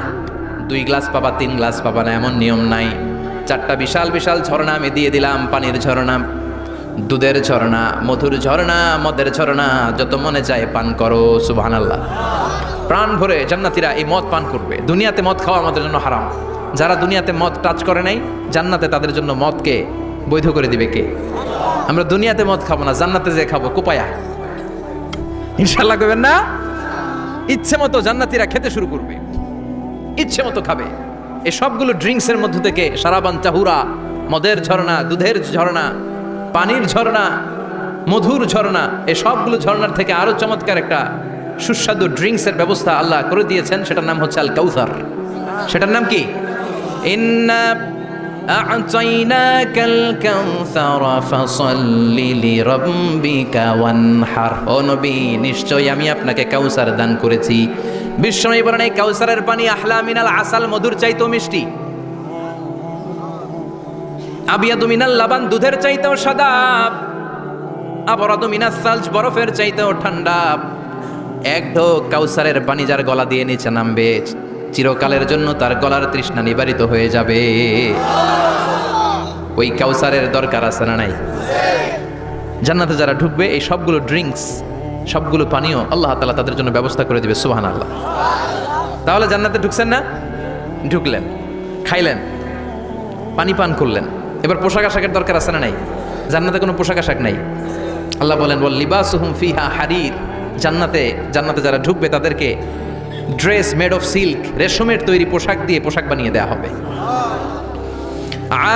2 গ্লাস পাবা 3 গ্লাস পাবা না, এমন নিয়ম নাই। 4টা বিশাল বিশাল ঝর্ণা আমি দিয়ে দিলাম। পানির ঝর্ণা, দুধের ঝর্ণা, মধুর ঝর্ণা, মদের ঝর্ণা। যত মনে চায় পান করো। সুবহানাল্লাহ। প্রাণ ভরে জান্নাতীরা এই মদ পান করবে। দুনিয়াতে মদ খাওয়া আমাদের জন্য হারাম। যারা দুনিয়াতে মদ টাচ করে নাই, জান্নাতে তাদের জন্য মদকে বৈধ করে দিবে কে? আমরা দুনিয়াতে মদ খাবো না, জান্নাতে যে খাবো কোপায়া। ইনশাআল্লাহ কইবেন না? ইচ্ছে মতো জান্নাতীরা খেতে শুরু করবে, ইচ্ছে মতো খাবে। এই সবগুলো ড্রিঙ্কসের মধ্য থেকে শারাবান তাহুরা, মদের ঝর্ণা, দুধের ঝর্ণা, পানির ঝর্ণা, মধুর ঝর্ণা, এই সবগুলো ঝর্ণার থেকে আরো চমৎকার একটা সুস্বাদু ড্রিঙ্কসের ব্যবস্থা আল্লাহ করে দিয়েছেন। সেটার নাম হচ্ছে আল কাউসার। সেটার নাম কি? ইন্না আ'তাইনাকাল কাউসারা ফাসাল্লি লিরাব্বিকা ওয়ানহার। ও নবী, নিশ্চয়ই আমি আপনাকে কাউসার দান করেছি। বিশ্বনবী বলেন, এই কাউসারের পানি আহলা মিনাল আসাল, মধুর চাইতেও মিষ্টি। আবিয়াদু মিনাল লাবান, দুধের চাইতেও সাদা। আবরাদু মিনাস সালজ, বরফের চাইতেও ঠান্ডা। এক ঢোক কাউসারের পানি যার গলা দিয়ে নিচে নামবে, চিরকালের জন্য তার গলার তৃষ্ণা নিবারিত হয়ে যাবে। ওই কাউসারের দরকার আছে না নাই? জান্নাতে যারা ঢুকবে এই সবগুলো ড্রিঙ্কস, সবগুলো পানীয় আল্লাহ তাআলা তাদের জন্য ব্যবস্থা করে দিবে। সুবহানাল্লাহ। তাহলে জান্নাতে ঢুকছেন না? ঢুকলেন, খাইলেন, পানি পান করলেন, এবার পোশাক আশাকের দরকার আছে না নাই? জান্নাতে কোনো পোশাক আশাক নাই। আল্লাহ বলেন, ওয়াল লিবাসুহুম ফিহা হারির। জান্নাতে যারা ঢুকবে তাদেরকে ড্রেস মেড অফ সিল্ক, রেশমের তৈরি পোশাক দিয়ে পোশাক বানিয়ে দেওয়া হবে।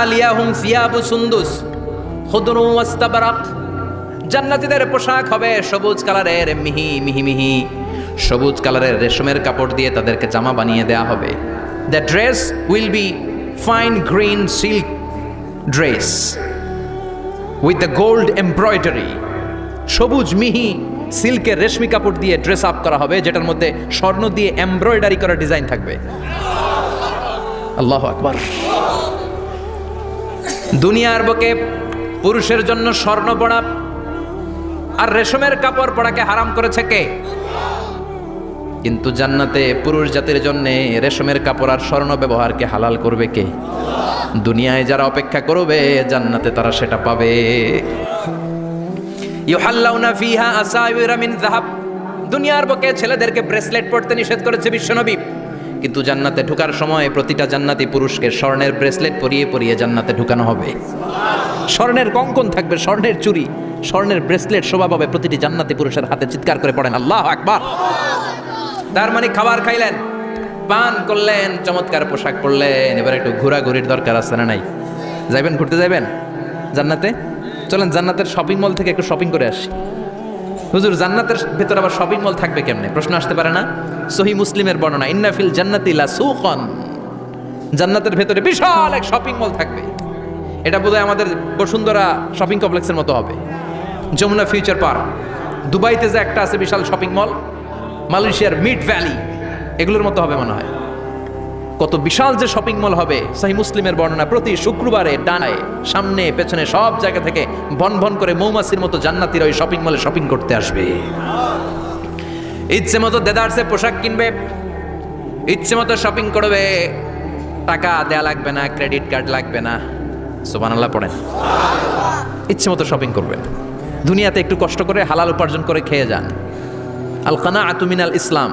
আলিয়াহুম সিয়াবু সুন্দুস খুদরু ওয়াস্তাবরাক। জান্নাতীদের পোশাক হবে সবুজ কালারের, মিহি মিহি মিহি সবুজ কালারের রেশমের কাপড় দিয়ে তাদেরকে জামা বানিয়ে দেওয়া হবে। The dress will be fine green silk dress with the gold embroidery. সবুজ মিহি সিল্কের রেশমি কাপড় দিয়ে ড্রেস আপ করা হবে, যেটার মধ্যে স্বর্ণ দিয়ে এমব্রয়ডারি করা ডিজাইন থাকবে। আল্লাহু আকবার। দুনিয়ার বুকে পুরুষের জন্য স্বর্ণ পরা আর রেশমের কাপড় পরাকে হারাম করেছে কে? কিন্তু জান্নাতে পুরুষ জাতির জন্য রেশমের কাপড় আর স্বর্ণ ব্যবহারকে হালাল করবে কে? দুনিয়ায় যারা অপেক্ষা করবে, জান্নাতে তারা সেটা পাবে। ইউহাল্লাউনা ফিহা আসাইরা মিন যাহাব। দুনিয়ার বুকে ছেলেদেরকে ব্রেসলেট পরতে নিষেধ করেছে বিশ্বনবী, কিন্তু জান্নাতে ঢোকার সময় প্রতিটা জান্নাতি পুরুষকে স্বর্ণের ব্রেসলেট পরিয়ে পরিয়ে জান্নাতে ঢুকানো হবে। স্বর্ণের কঙ্কন থাকবে, স্বর্ণের চুড়ি, স্বর্ণের ব্রেসলেট শোভা পাবে প্রতিটি জান্নাতি পুরুষের হাতে। চিৎকার করে পড়েন আল্লাহু আকবার। তার মানে খাবার খাইলেন, পান করলেন, চমৎকার পোশাক পরলেন, এবার একটু ঘোরাঘুরির দরকার আছে না নাই? যাইবেন, ঘুরতে যাইবেন জান্নাতে? চলেন জান্নাতের শপিং মল থেকে একটু শপিং করে আসি। হুজুর, জান্নাতের ভেতর আবার শপিং মল থাকবে কেমনে? প্রশ্ন আসতে পারে না? সহিহ মুসলিমের বর্ণনা, ইন্না ফিল জান্নাতি লাসুকান। জান্নাতের ভেতরে বিশাল এক শপিং মল থাকবে। এটা বোধহয় আমাদের বসুন্ধরা শপিং কমপ্লেক্সের মতো হবে, যমুনা ফিউচার পার্ক। দুবাইতে যে একটা আছে বিশাল শপিং মল, মালয়েশিয়ার মিড ভ্যালি, এগুলোর মতো হবে মনে হয়। কত বিশাল যে শপিং মল হবে! সহিহ মুসলিমের বর্ণনা, প্রতি শুক্রবারে ডানায় সামনে পেছনে সব জায়গা থেকে ভন ভন করে মৌমাছির মতো জান্নাতীরা ওই শপিং মলে শপিং করতে আসবে। ইচ্ছে মতো দেদারসে পোশাক কিনবে, ইচ্ছে মতো শপিং করবে, টাকা দেয়া লাগবে না, ক্রেডিট কার্ড লাগবে না। সুবহানাল্লাহ পড়েন। ইচ্ছে মতো শপিং করবেন। দুনিয়াতে একটু কষ্ট করে হালাল উপার্জন করে খেয়ে যান। আল কানাআতু মিনাল ইসলাম।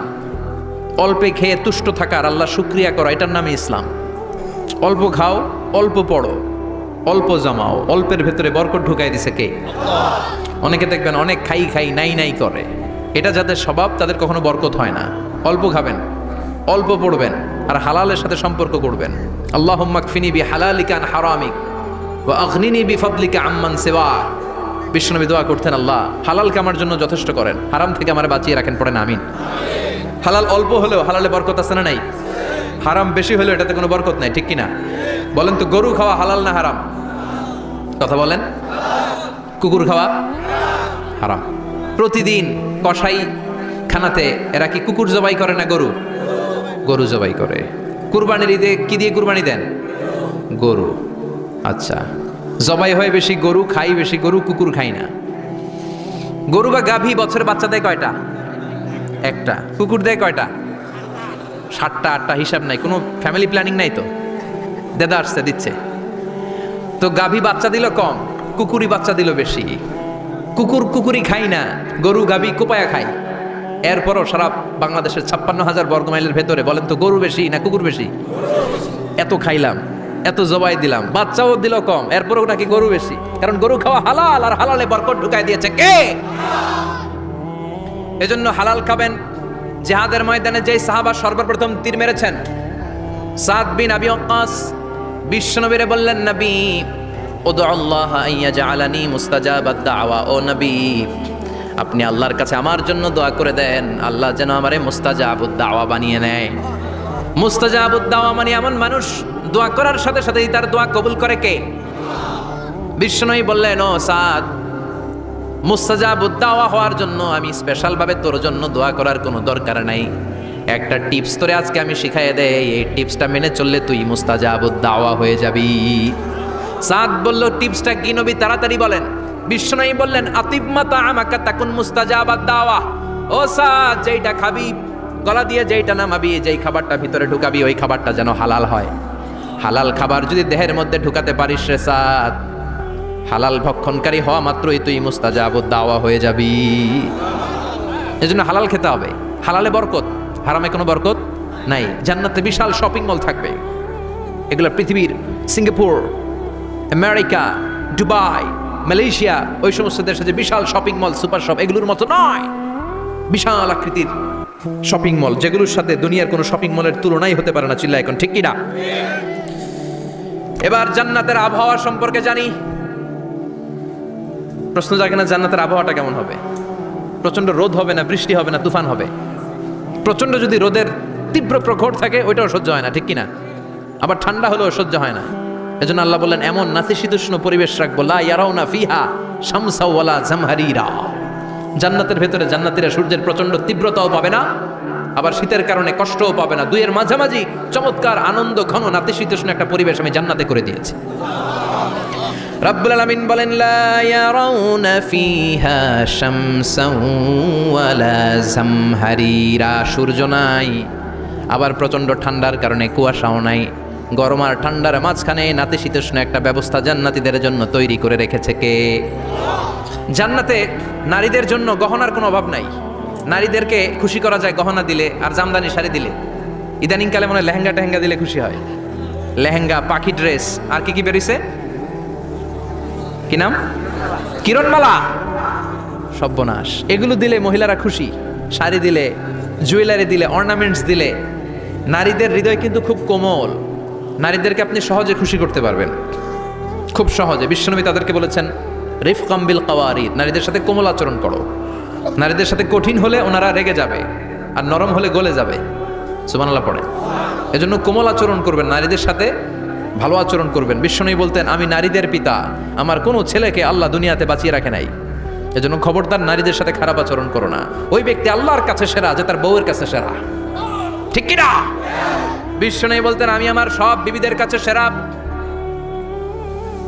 অল্পে খেয়ে তুষ্ট থাকার, আল্লাহ শুকরিয়া করা, এটার নামে ইসলাম। অল্প খাও, অল্প পড়ো, অল্প জমাও, অল্পের ভেতরে বরকত ঢুকাই দিছে কে? অনেকে দেখবেন অনেক খাই খাই নাই নাই করে, এটা যাদের স্বভাব তাদের কখনো বরকত হয় না। অল্প খাবেন, অল্প পড়বেন, আর হালালের সাথে সম্পর্ক করবেন। আল্লাহুম্মা কফিনি বিহালালিকা আন হারামিক ওয়া আগনিনি বিফাদলিকা আম্মান সিওয়াক। বিশ্বনবী দোয়া করতেন, আল্লাহ হালালকে আমার জন্য যথেষ্ট করেন, হারাম থেকে আমারে বাঁচিয়ে রাখেন। পড়েন আমিন। হালাল অল্প হলেও হালালে বরকত আছে না নাই? হারাম বেশি হলেও এটাতে কোনো বরকত নাই, ঠিক কিনা? বলেন তো, গরু খাওয়া হালাল না হারাম? কথা বলেন। কুকুর খাওয়া হারাম। প্রতিদিন কসাই খানাতে এরা কি কুকুর জবাই করে না গরু? গরু জবাই করে। কুরবানির ঈদে কি দিয়ে কুরবানি দেন? গরু। আচ্ছা, জবাই হয় বেশি গরু, খাই বেশি গরু, কুকুর খাই না। গরু বা গাভী বছরে বাচ্চা দেয় কয়টা? একটা। কুকুর দেয় কয়টা? 7টা 8টা, হিসাব নাই, কোনো ফ্যামিলি প্ল্যানিং নাই তো। দেদা আসছে দিচ্ছে তো। গাভী বাচ্চা দিল কম, কুকুরই বাচ্চা দিল বেশি। কুকুরি খাই না, গরু গাভী কোপায়া খাই। এরপরও সারা বাংলাদেশের 56,000 বর্গমাইলের ভেতরে বলেন তো, গরু বেশি না কুকুর বেশি? এত খাইলাম, এত জবাই দিলাম, বাচ্চাও দিল কম, এরপরও নাকি গরু বেশি। কারণ গরু খাওয়া হালাল, আর হালালে বরকত ঢুকাই দিয়েছে কে? এজন্য হালাল খাবেন। জিহাদের ময়দানে যেই সাহাবা সর্বপ্রথম তীর মেরেছেন, সাদ বিন আবি ওয়াক্কাস, বিশ্বনবীরে বললেন, নবী উদু আল্লাহ আইয়াজআলানি মুস্তাজাবাদ দাওয়া। ও নবী, আপনি আল্লাহর কাছে আমার জন্য দোয়া করে দেন, আল্লাহ যেন আমারে মুস্তাজাবুদ দাওয়া বানিয়ে নেয়। মুস্তাজাবুদ দাওয়া মানে এমন মানুষ দোয়া করার সাথে সাথেই তার দোয়া কবুল করে কে? বিশ্বনবী বললেন, ও সাদ, মুস্তাজাবুদ দাওয়া হওয়ার জন্য আমি স্পেশাল ভাবে তোর জন্য দোয়া করার কোনো দরকার নাই। একটা টিপস তোরে আজকে আমি শিখাইয়ে দেই, এই টিপসটা মেনে চললে তুই মুস্তাজাবুদ দাওয়া হয়ে যাবি। সাদ বলল, টিপসটা কি নবী, তাড়াতাড়ি বলেন। বিশ্বনবী বললেন, আতিব মাতা আমাকা তাকুন মুস্তাজাবাদ দাওয়া। ও সাদ, যেইটা খাবি, গলা দিয়ে যেইটা নামাবি, যেই খাবারটা ভিতরে ঢুকাবি, ওই খাবারটা যেন হালাল হয়। হালাল খাবার যদি দেহের মধ্যে ঢুকাতে পারিস রে সাদ, হালাল ভক্ষণকারী হওয়া মাত্রই তুই মুস্তাজাবুদ দাওয়া হয়ে যাবি। এজন্য হালাল খেতে হবে। হালালে বরকত, হারামে কোনো বরকত নাই। জান্নাতে বিশাল শপিং মল থাকবে, এগুলো পৃথিবীর সিঙ্গাপুর, আমেরিকা, দুবাই, মালয়েশিয়া, ওই সমস্ত দেশে যে বিশাল শপিং মল, সুপার শপ, এগুলোর মতো নয়। বিশাল আকৃতির শপিং মল, যেগুলোর সাথে দুনিয়ার কোনো শপিং মলের তুলনাই হতে পারে না। চিল্লা এখন ঠিক কিনা? এবার জান্নাতের আবহাওয়া সম্পর্কে জানি। প্রশ্ন জাগে না, জান্নাতের আবহাওয়াটা কেমন হবে? প্রচন্ড রোদ হবে না, বৃষ্টি হবে না, তুফান হবে? প্রচন্ড যদি রোদের তীব্র প্রখর থাকে, ওইটাও সহ্য হয় না, ঠিক কিনা? আবার ঠান্ডা হলেও সহ্য হয় না। এজন্য আল্লাহ বললেন, এমন নাতিশীতোষ্ণ পরিবেশ রাখবো, লা ইয়ারাউনা ফিহা শামসা ওয়ালা জামহারিরা। জান্নাতের ভেতরে জান্নাতীরা সূর্যের প্রচন্ড তীব্রতাও পাবে না, আবার শীতের কারণে কষ্টও পাবে না। দুইয়ের মাঝামাঝি চমৎকার আনন্দ ঘন নাতিশীতোষ্ণ একটা পরিবেশ আমি জান্নাতে করে দিয়েছি। রাব্বুল আলামিন বলেন, লা ইয়ারাউনা ফিহা শামসান ওয়ালা জামহারিরা। সূর্য নাই, আবার প্রচন্ড ঠান্ডার কারণে কুয়াশাও নাই। গরম আর ঠান্ডার মাঝখানে নাতিশীতোষ্ণ একটা ব্যবস্থা জান্নাতীদের জন্য তৈরি করে রেখেছে কে? জান্নাতে নারীদের জন্য গহনার কোনো অভাব নাই। নারীদেরকে খুশি করা যায় গহনা দিলে আর জামদানি শাড়ি দিলে। ইদানিংকালে মনে হয় লেহেঙ্গা টেহেঙ্গা দিলে খুশি হয়। লেহেঙ্গা, পাখি ড্রেস, আর কি কি বেরিয়েছে, কি নাম, কিরণমালা, সর্বনাশ, এগুলো দিলে মহিলারা খুশি। শাড়ি দিলে, জুয়েলারি দিলে, অর্নামেন্টস দিলে। নারীদের হৃদয় কিন্তু খুব কোমল, নারীদেরকে আপনি সহজে খুশি করতে পারবেন, খুব সহজে। বিশ্বনবী তাদেরকে বলেছেন, রিফকাম বিল কাওয়ারিদ, নারীদের সাথে কোমল আচরণ করো। নারীদের সাথে কঠিন হলে ওনারা রেগে যাবে, আর নরম হলে গলে যাবে। সুবহানাল্লাহ পড়ে। এজন্য কোমল আচরণ করবেন, নারীদের সাথে ভালো আচরণ করবেন। বিশ্বনবী বলতেন, আমি নারীদের পিতা, আমার কোনো ছেলেকে আল্লাহ দুনিয়াতে বাঁচিয়ে রাখে নাই। এজন্য খবরদার নারীদের সাথে খারাপ আচরণ করো না। ওই ব্যক্তি আল্লাহর কাছে সেরা যে তার বউয়ের কাছে সেরা, ঠিক কিনা? বিশ্বনবী বলতেন, আমি আমার সব বিবিদের কাছে সেরা।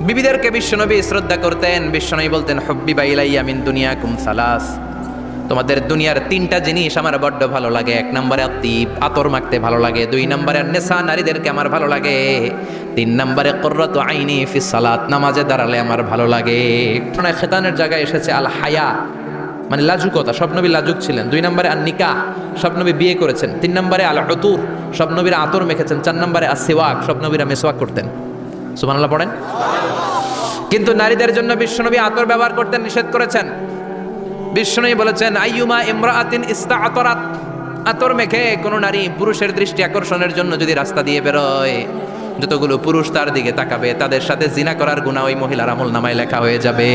বিবিদেরকে বিশ্বনবী শ্রদ্ধা করতেন। বিশ্বনবী বলতেন, হুব্বিবা ইলাইয়া মিন দুনিয়াকুম সালাস, তোমাদের দুনিয়ার তিনটা জিনিস আমার বড্ড ভালো লাগে। এক নম্বরে আতিব, আতর মাখতে ভালো লাগে। দুই নম্বরে নেশা, নারীদেরকে আমার ভালো লাগে। তিন নম্বরে কুররাতু আইনি ফিস সালাত, নামাজে দাঁড়ালে আমার ভালো লাগে। খেতানের জায়গায় এসেছে আল হায়া, মানে লাজুকতা, সব নবী লাজুক ছিলেন। দুই নম্বরে আন নিকাহ, সব নবী বিয়ে করেছেন। তিন নম্বরে আল উতুর, সব নবীরা আতর মেখেছেন। চার নম্বরে আস সিওয়াক, সব নবীরা মেসওয়াক করতেন। সুবহানাল্লাহ পড়েন। কিন্তু নারীদের জন্য বিশ্বনবী আতর ব্যবহার করতে নিষেধ করেছেন। বিশ্বনবী বলেছেন, আইয়ুমা ইমরাআতিন ইস্তাআতারাত, আতর মেখে কোন নারী পুরুষের দৃষ্টি আকর্ষণের জন্য যদি রাস্তা দিয়ে বেরোয়, যতগুলো পুরুষ তার দিকে তাকাবে, তাদের সাথে জিনা করার গুনাহ ওই মহিলার আমলনামায় লেখা হয়ে যাবে।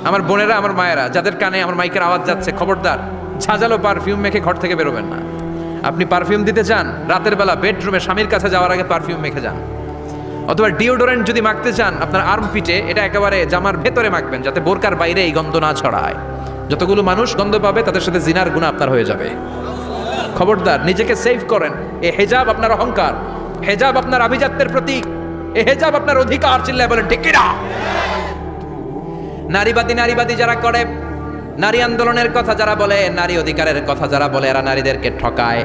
আমার বোনেরা, আমার মায়েরা, যাদের কানে আমার মাইকের আওয়াজ যাচ্ছে, খবরদার ঝাঁঝালো পারফিউম মেখে ঘর থেকে বেরোবেন না। আপনি পারফিউম দিতে চান, রাতের বেলা বেডরুমে স্বামীর কাছে যাওয়ার আগে পারফিউম মেখে যান। অথবা ডিওডোরেন্ট যদি মাখতে চান, আপনার আর্ম পিটে, এটা একেবারে জামার ভেতরে মাখবেন, যাতে বোরকার বাইরে এই গন্ধ না ছড়ায়। যতগুলো মানুষ গন্ধ পাবে, তাদের সাথে জিনার গুনাহ আপনার হয়ে যাবে। খবরদার, নিজেকে সেভ করেন। এই হেজাব আপনার অহংকার, হেজাব আপনার আভিজাত্যের প্রতীক, এই হেজাব আপনার অধিকার। চিল্লায় বলেন ঠিক কিনা? নারীবাদী যারা করে, নারী আন্দোলনের কথা যারা বলে, নারী অধিকারের কথা যারা বলে, এরা নারীদেরকে ঠকায়।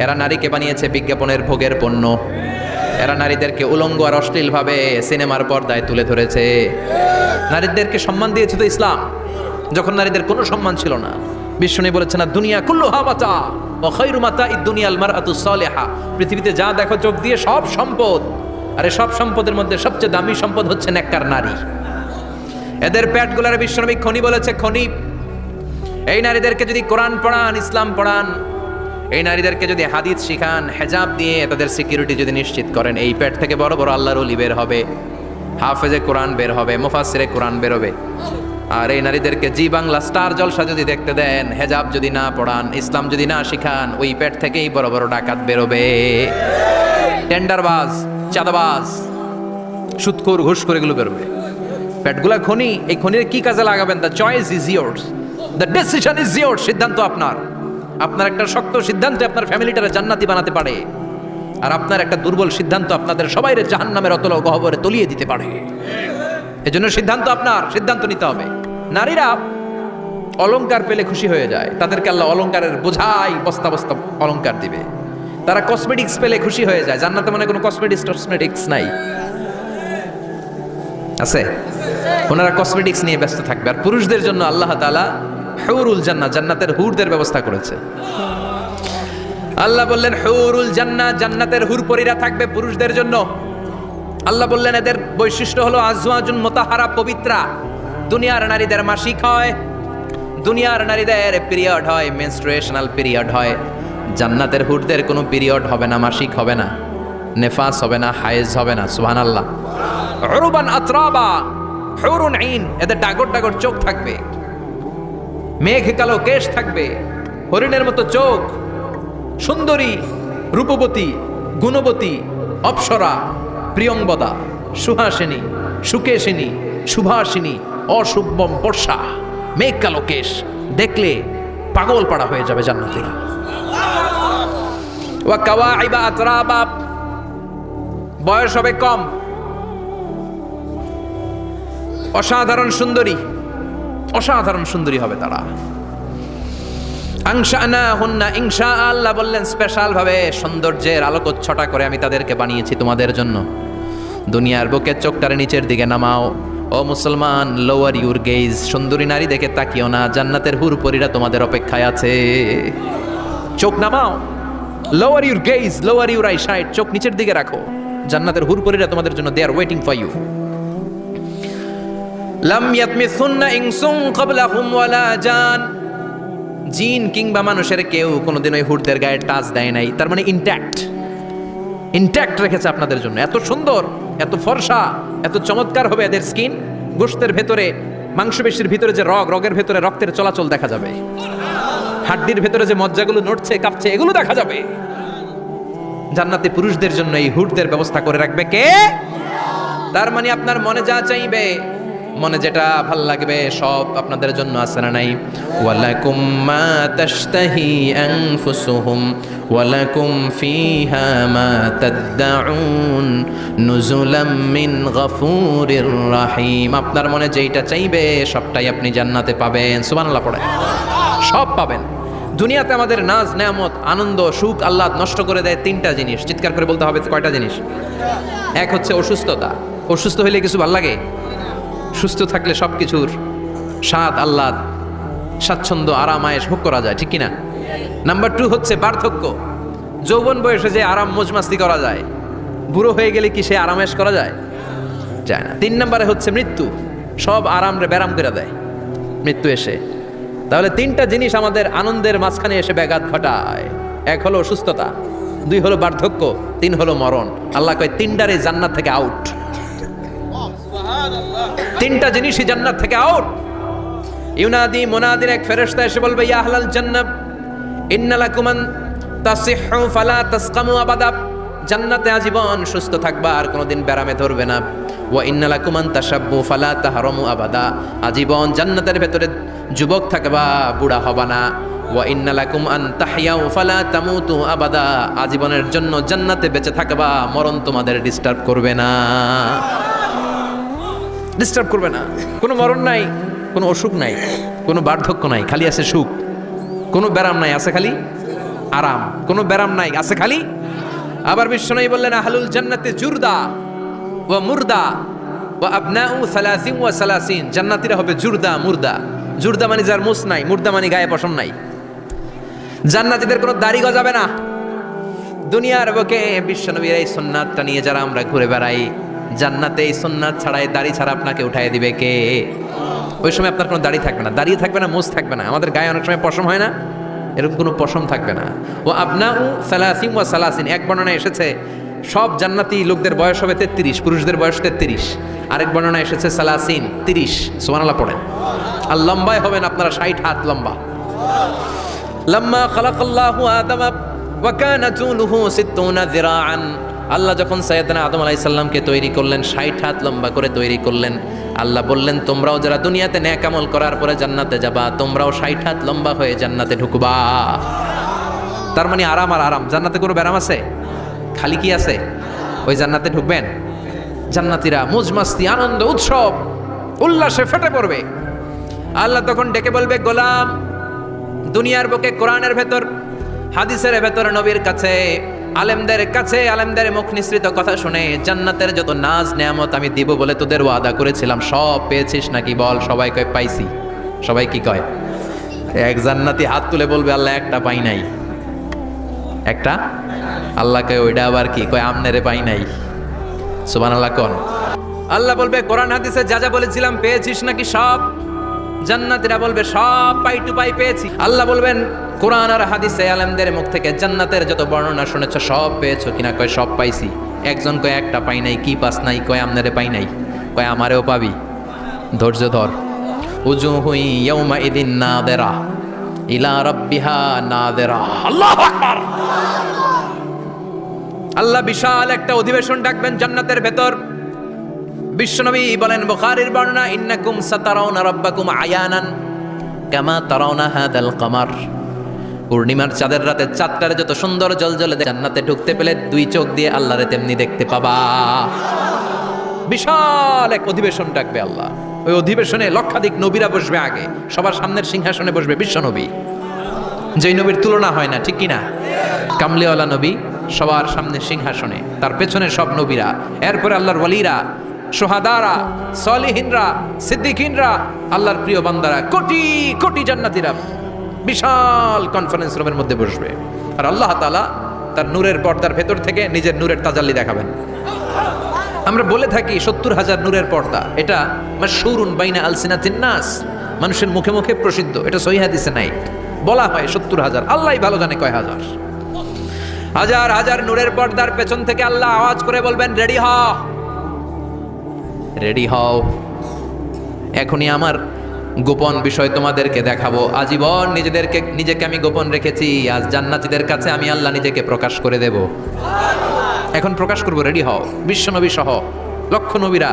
এরা নারীকে বানিয়েছে বিজ্ঞাপনের ভোগের পণ্য। এরা নারীদেরকে উলঙ্গ আর অশ্লীল ভাবে সিনেমার পর্দায় তুলে ধরেছে। নারীদেরকে সম্মান দিয়েছে তো ইসলাম, যখন নারীদের কোনো সম্মান ছিল না। বিশ্বনবী বলেছেন, না দুনিয়া কুল্লুহা মাতা ওয়া খায়রু মাতাইদ দুনিয়াল মারআতুস সালিহা, পৃথিবীতে যা দেখো চোখ দিয়ে সব সম্পদ, আর এই সব সম্পদের মধ্যে সবচেয়ে দামি সম্পদ হচ্ছে নেককার নারী। এদের পেটগুলার বিশ্বনবী খনি বলেছে, খনি। এই নারীদেরকে যদি কোরআন পড়ান, ইসলাম পড়ান, এই নারীদেরকে যদি হাদিস শিখান, হেজাব দিয়ে তাদের সিকিউরিটি যদি নিশ্চিত করেন, এই পেট থেকে বড় বড় আল্লাহর ওলি বের হবে, হাফেজে কোরআন বের হবে, মুফাসসিরে কোরআন বের হবে। আর এই নারীদেরকে জি বাংলা স্টার জলসা যদি দেখতে দেন, হেজাব যদি না পড়ান, ইসলাম যদি না শিখান, ওই পেট থেকেই বড় বড় ডাকাত বেরোবে। টেন্ডারবাজ, চাঁদাবাজ, সুদখোর, ঘুষখোর এগুলো বেরোবে। পেটগুলা খনি, এই খনির কি কাজে লাগাবেন? The choice is years, the decision is years. সিদ্ধান্ত আপনার। আপনার একটা শক্ত সিদ্ধান্ত আপনার ফ্যামিলিটারে জান্নাতি বানাতে পারে, আর আপনার একটা দুর্বল সিদ্ধান্ত আপনাদের সবাইরে জাহান্নামের অতল গহ্বরে তলিয়ে দিতে পারে। এজন্য সিদ্ধান্ত আপনার, সিদ্ধান্ত নিতে হবে। নারীরা অলংকার পেলে খুশি হয়ে যায়, তাদেরকে আল্লাহ অলংকারের বোঝাই বস্তা বস্তা অলংকার দিবে। তারা কসমেটিক্স পেলে খুশি হয়ে যায়। জান্নাতে মানে কোনো কসমেটিক্স নাই, আছে? ওনারা কসমেটিক্স নিয়ে ব্যস্ত থাকবে। আর পুরুষদের জন্য আল্লাহ তাআলা হুরুল জান্নাহ, জান্নাতের হুরদের ব্যবস্থা করেছে। আল্লাহ বললেন হুরুল জান্নাহ, জান্নাতের হুরপরীরা থাকবে পুরুষদের জন্য। আল্লাহ বললেন এদের বৈশিষ্ট্য হলো আজওয়াজুন মুতাহারা, পবিত্রা। দুনিয়ার নারীদের মাসিক হয়, দুনিয়ার নারীদের পিরিয়ড হয়, মেনস্ট্রুয়েশনাল পিরিয়ড হয়। জান্নাতের হুরদের কোনো পিরিয়ড হবে না, মাসিক হবে না, নেফাস হবে না, হায়েজ হবে না। সুবহানাল্লাহ। উরবান আতরাবা, হুরুন আইন, এদের ডাগর ডাগর চোখ থাকবে, মেঘ কালো কেশ থাকবে, হরিণের মতো চোখ, সুন্দরী, রূপবতী, গুণবতী, অপ্সরা, প্রিয়ংবদা, সুহাসিনী, সুকেশিনী, সুভাষিনী, অশুভম বর্ষা, মেঘ কালো কেশ, দেখলে পাগল পাড়া হয়ে যাবে জান্নাতীরা। ওয়া কাওয়াইবা আতরাবা, বয়স হবে কম, অসাধারণ সুন্দরী, অসাধারণ সুন্দরী হবে তারা। আনশানাহুন্না ইনশা, আল্লাহ বললেন স্পেশাল ভাবে সৌন্দর্যের আলোকচ্ছটা করে আমি তাদেরকে বানিয়েছি তোমাদের জন্য। দুনিয়ার বুকে চোখটারে নিচের দিকে নামাও। ও মুসলমান, লোয়ার ইউর গেজ, সুন্দরী নারী দেখে তাকিও না, জান্নাতের হুরপরীরা তোমাদের অপেক্ষায় আছে। চোখ নামাও, lower your gauge, lower your I side, চোখ নিচের দিকে রাখো, জান্নাতের হুরপরীরা তোমাদের জন্য দে আর ওয়েটিং ফর ইউ। লাম ইয়াতমিসুন্না ইনসুন ক্বাবলাহুম ওয়ালা জান, জিন কিংবা মানুষের কেউ কোনোদিন ওই হুরদের গায়ে টাচ দেয় নাই। তার মানে ইনট্যাক্ট রেখেছে আপনাদের জন্য। এত সুন্দর, এত ফর্সা, এত চমৎকার হবে এদের স্কিন। গোশতের ভেতরে, মাংসপেশির ভিতরে যে রগের ভেতরে রক্তের চলাচল দেখা যাবে, হাড্ডির ভেতরে যে মজ্জাগুলো নড়ছে কাঁপছে এগুলো দেখা যাবে। জান্নাতে পুরুষদের জন্য এই হুরদের ব্যবস্থা করে রাখবে কে? তার মানে আপনার মনে যা চাইবে, মনে যেটা ভাল লাগবে সব আপনাদের জন্য আছে না নাই? ওয়ালাকুম মা তাশতাহি আনফুসুহুম ওয়ালাকুম ফিহা মা তাদউন নুজুলাম মিন গফুরির রহিম। আপনার মনে যেটা চাইবে সবটাই আপনি জান্নাতে পাবেন। সুবহানাল্লাহ পড়ে সব পাবেন। দুনিয়াতে আমাদের নাজ নেয়ামত, আনন্দ, সুখ আল্লাহ নষ্ট করে দেয় তিনটা জিনিস। চিৎকার করে বলতে হবে কয়টা জিনিস? এক হচ্ছে অসুস্থতা। অসুস্থ হইলে কিছু ভাল লাগে? সুস্থ থাকলে সব কিছুর স্বাদ, আহ্লাদ, স্বাচ্ছন্দ্য, আরাম, আয়েশ ভোগ করা যায়, ঠিক কিনা? নাম্বার 2 হচ্ছে বার্ধক্য। যৌবন বয়সে যে আরাম মজমাস্তি করা যায়, বুড়ো হয়ে গেলে কি সে আরাম আয়েশ করা যায়? যায় না। 3 নম্বরে হচ্ছে মৃত্যু। সব আরাম রে ব্যারাম করে দেয় মৃত্যু এসে। তাহলে 3টা জিনিস আমাদের আনন্দের মাঝখানে এসে ব্যাঘাত ঘটায়। 1 হলো অসুস্থতা, 2 হলো বার্ধক্য, 3 হলো মরণ। আল্লাহ কয় 3টারে জান্নাত থেকে আউট। 3টা জিনিসই জান্নাত থেকে আউট। ইউনাদি মুনাদির এক ফেরেশতা এসে বলবে, ইয়া আহলাল জান্নাহ ইন্না লাকুম আন তাসিহু ফালা তাসকামু আবাদা। জান্নাতে আজীবন সুস্থ থাকবা, আর কোনোদিন ব্যারামে ধরবে না। ওয়া ইন্না লাকুম আন তাশাব্বু ফালা তাহরামু আবাদা। আজীবন জান্নাতের ভেতরে যুবক থাকবা, বুড়া হবা না। ওয়া ইন্না লাকুম আন তাহইয়াউ ফালা তামুতু আবাদা। আজীবনের জন্য জান্নাতে বেঁচে থাকবা, মরণ তোমাদের ডিস্টার্ব করবে না, ডিস্টার্ব করবে না। কোনো মরণ নাই, কোনো অসুখ নাই, কোনো বার্ধক্য নাই, খালি আছে সুখ। কোনো ব্যারাম নাই, আছে খালি আরাম। কোনো ব্যারাম নাই, আছে খালি। আবার বিশ্বনবী বললেন, আহলুল জান্নাতে জুরদা ওয়া মুরদা ওয়া আবনাউ সালাসিন ওয়া সালাসিন। জান্নাতীরা হবে জুরদা, মুরদা। জুরদা মানে যার মুছ নাই, মুরদা মানে গায়ে পশম নাই। জান্নাতীদের কোনো দাড়ি গজাবে না। দুনিয়ার বুকে বিশ্বনবীর এই সুন্নাতটা নিয়ে যারা আমরা ঘুরে বেড়াই, জান্নাতে এই সুন্নাত ছাড়াই দাড়ি ছাড়া আপনাকে উঠাই দিবে কে? ওই সময় আপনার কোনো দাড়ি থাকবে না, দাড়ি থাকবে না, মুছ থাকবে না। আমাদের গায়ে অনেক সময় পশম হয় না, এরকম কোনো পশম থাকবে না। ও আবনাউ সালাসিন ওয়া সালাসিন, এক বর্ণনায় এসেছে সব জান্নাতি লোকদের বয়স হবে 33, পুরুষদের বয়স 33। আরেক বর্ণনায় এসেছে সালাসিন, 30। সুবহানাল্লাহ পড়েন। আর লম্বায় হবেন আপনারা 60 হাত লম্বা। লাম্মা খালাকাল্লাহু আদামা ওয়া কানা তুলুহু 60 যিরাআন। আল্লাহ যখন সাইয়েদনা আদম আলাইহিস সালামকে তৈরি করলেন, 60 হাত লম্বা করে তৈরি করলেন। আল্লাহ বললেন, তোমরাও যারা দুনিয়াতে নেক আমল করার পরে জান্নাতে যাবা, তোমরাও 60 হাত লম্বা হয়ে জান্নাতে ঢুকবা। তার মানে আরাম আর আরাম। জান্নাতে কোনো ব্যারাম আছে? খালি কি আছে? ওই জান্নাতে ঢুকবেন, জান্নাতীরা মौज মাস্তি, আনন্দ, উৎসব, উল্লাসে ফেটে পড়বে। আল্লাহ তখন ডেকে বলবে, গোলাম, দুনিয়ার বুকে কোরআনের ভেতর, হাদিসের ভেতর, নবীর কাছে, আলেমদের কাছে, আলেমদের মুখ নিঃসৃত কথা শুনে জান্নাতের যত নাজ নেয়ামত আমি দিব বলে তোদের ওয়াদা করেছিলাম, সব পেয়েছিস নাকি বল? সবাই কয় পাইছি। সবাই কি কয়? এক জান্নাতি হাত তুলে বলবে, আল্লাহ একটা পাই নাই। একটা? আল্লাহ কয় ওইটা আবার কি? কয় আমনেরে পাই নাই। সুবহানাল্লাহ কোন? আল্লাহ বলবে, কোরআন হাদিসে যা যা বলেছিলাম পেয়েছিস নাকি সব? জান্নাতীরা বলবে, সব পাই টু পাই পেয়েছি। আল্লাহ বলবেন, কোরআন আর হাদিসে আলেমদের মুখ থেকে জান্নাতের যত বর্ণনা শুনেছ সব পেয়েছো কিনা? কয় সব পাইছি। একজন কয় একটা পাই নাই। কি পাস নাই? কয় আমনেরে পাই নাই। কয় আমারেও পাবি, ধৈর্য ধর। উজুহুই ইয়াউমা ইদিন নাদিরা ইলা রাব্বিহা নাদিরা। আল্লাহু আকবার। আল্লাহ বিশাল একটা অধিবেশন ডাকবেন জান্নাতের ভেতর। বিশ্বনবী বলেন, বুখারীর বর্ণনা, ইন্নাকুম সাতারাউনা রাব্বাকুম আয়ানান কামা তারাউনা হাদাল কামার। পূর্ণিমার চাঁদের রাতে চাঁদটারে যত সুন্দর জ্বলজ্বলে জান্নাতে ঢুকতে পেলে দুই চোখ দিয়ে আল্লাহরে তেমনি দেখতে পাবা। বিশাল এক অধিবেশন ডাকবে আল্লাহ। ওই অধিবেশনে লক্ষাধিক নবীরা বসবে। আগে সবার সামনের সিংহাসনে বসবে বিশ্বনবী, যেই নবীর তুলনা হয় না, ঠিক কিনা? কামলিওয়ালা নবী সবার সামনে সিংহাসনে, তার পেছনে সব নবীরা, এরপরে আল্লাহর ওয়ালিরা, সোহাদারা, সলিহিনরা, সিদ্দিকিনরা, আল্লাহর প্রিয় বান্দারা, কোটি কোটি জান্নাতীরা বিশাল কনফারেন্স রুমের মধ্যে বসবে। আর আল্লাহ তাআলা তার নূরের পর্দার ভেতর থেকে নিজের নূরের তাজাল্লি দেখাবেন। আমরা বলে থাকি 70,000 নূরের পর্দা, এটা মাশহুরুন বাইনা আলসিনাতিন নাস, মানুষের মুখে মুখে প্রসিদ্ধ। এটা সহিহ হাদিসে নাই, বলা হয় 70,000, আল্লাহই ভালো জানে কয় হাজার। হাজার হাজার নূরের পর্দার পেছন থেকে আল্লাহ আওয়াজ করে বলবেন, রেডি হও, রেডি হও, এখনই আমার গোপন বিষয় তোমাদেরকে দেখাবো। আজীবন নিজেকে আমি গোপন রেখেছি, আজ জান্নাতীদের কাছে আমি আল্লাহ নিজেকে প্রকাশ করে দেব। এখন প্রকাশ করব, রেডি হও। বিশ্বনবী সহ লক্ষ নবীরা,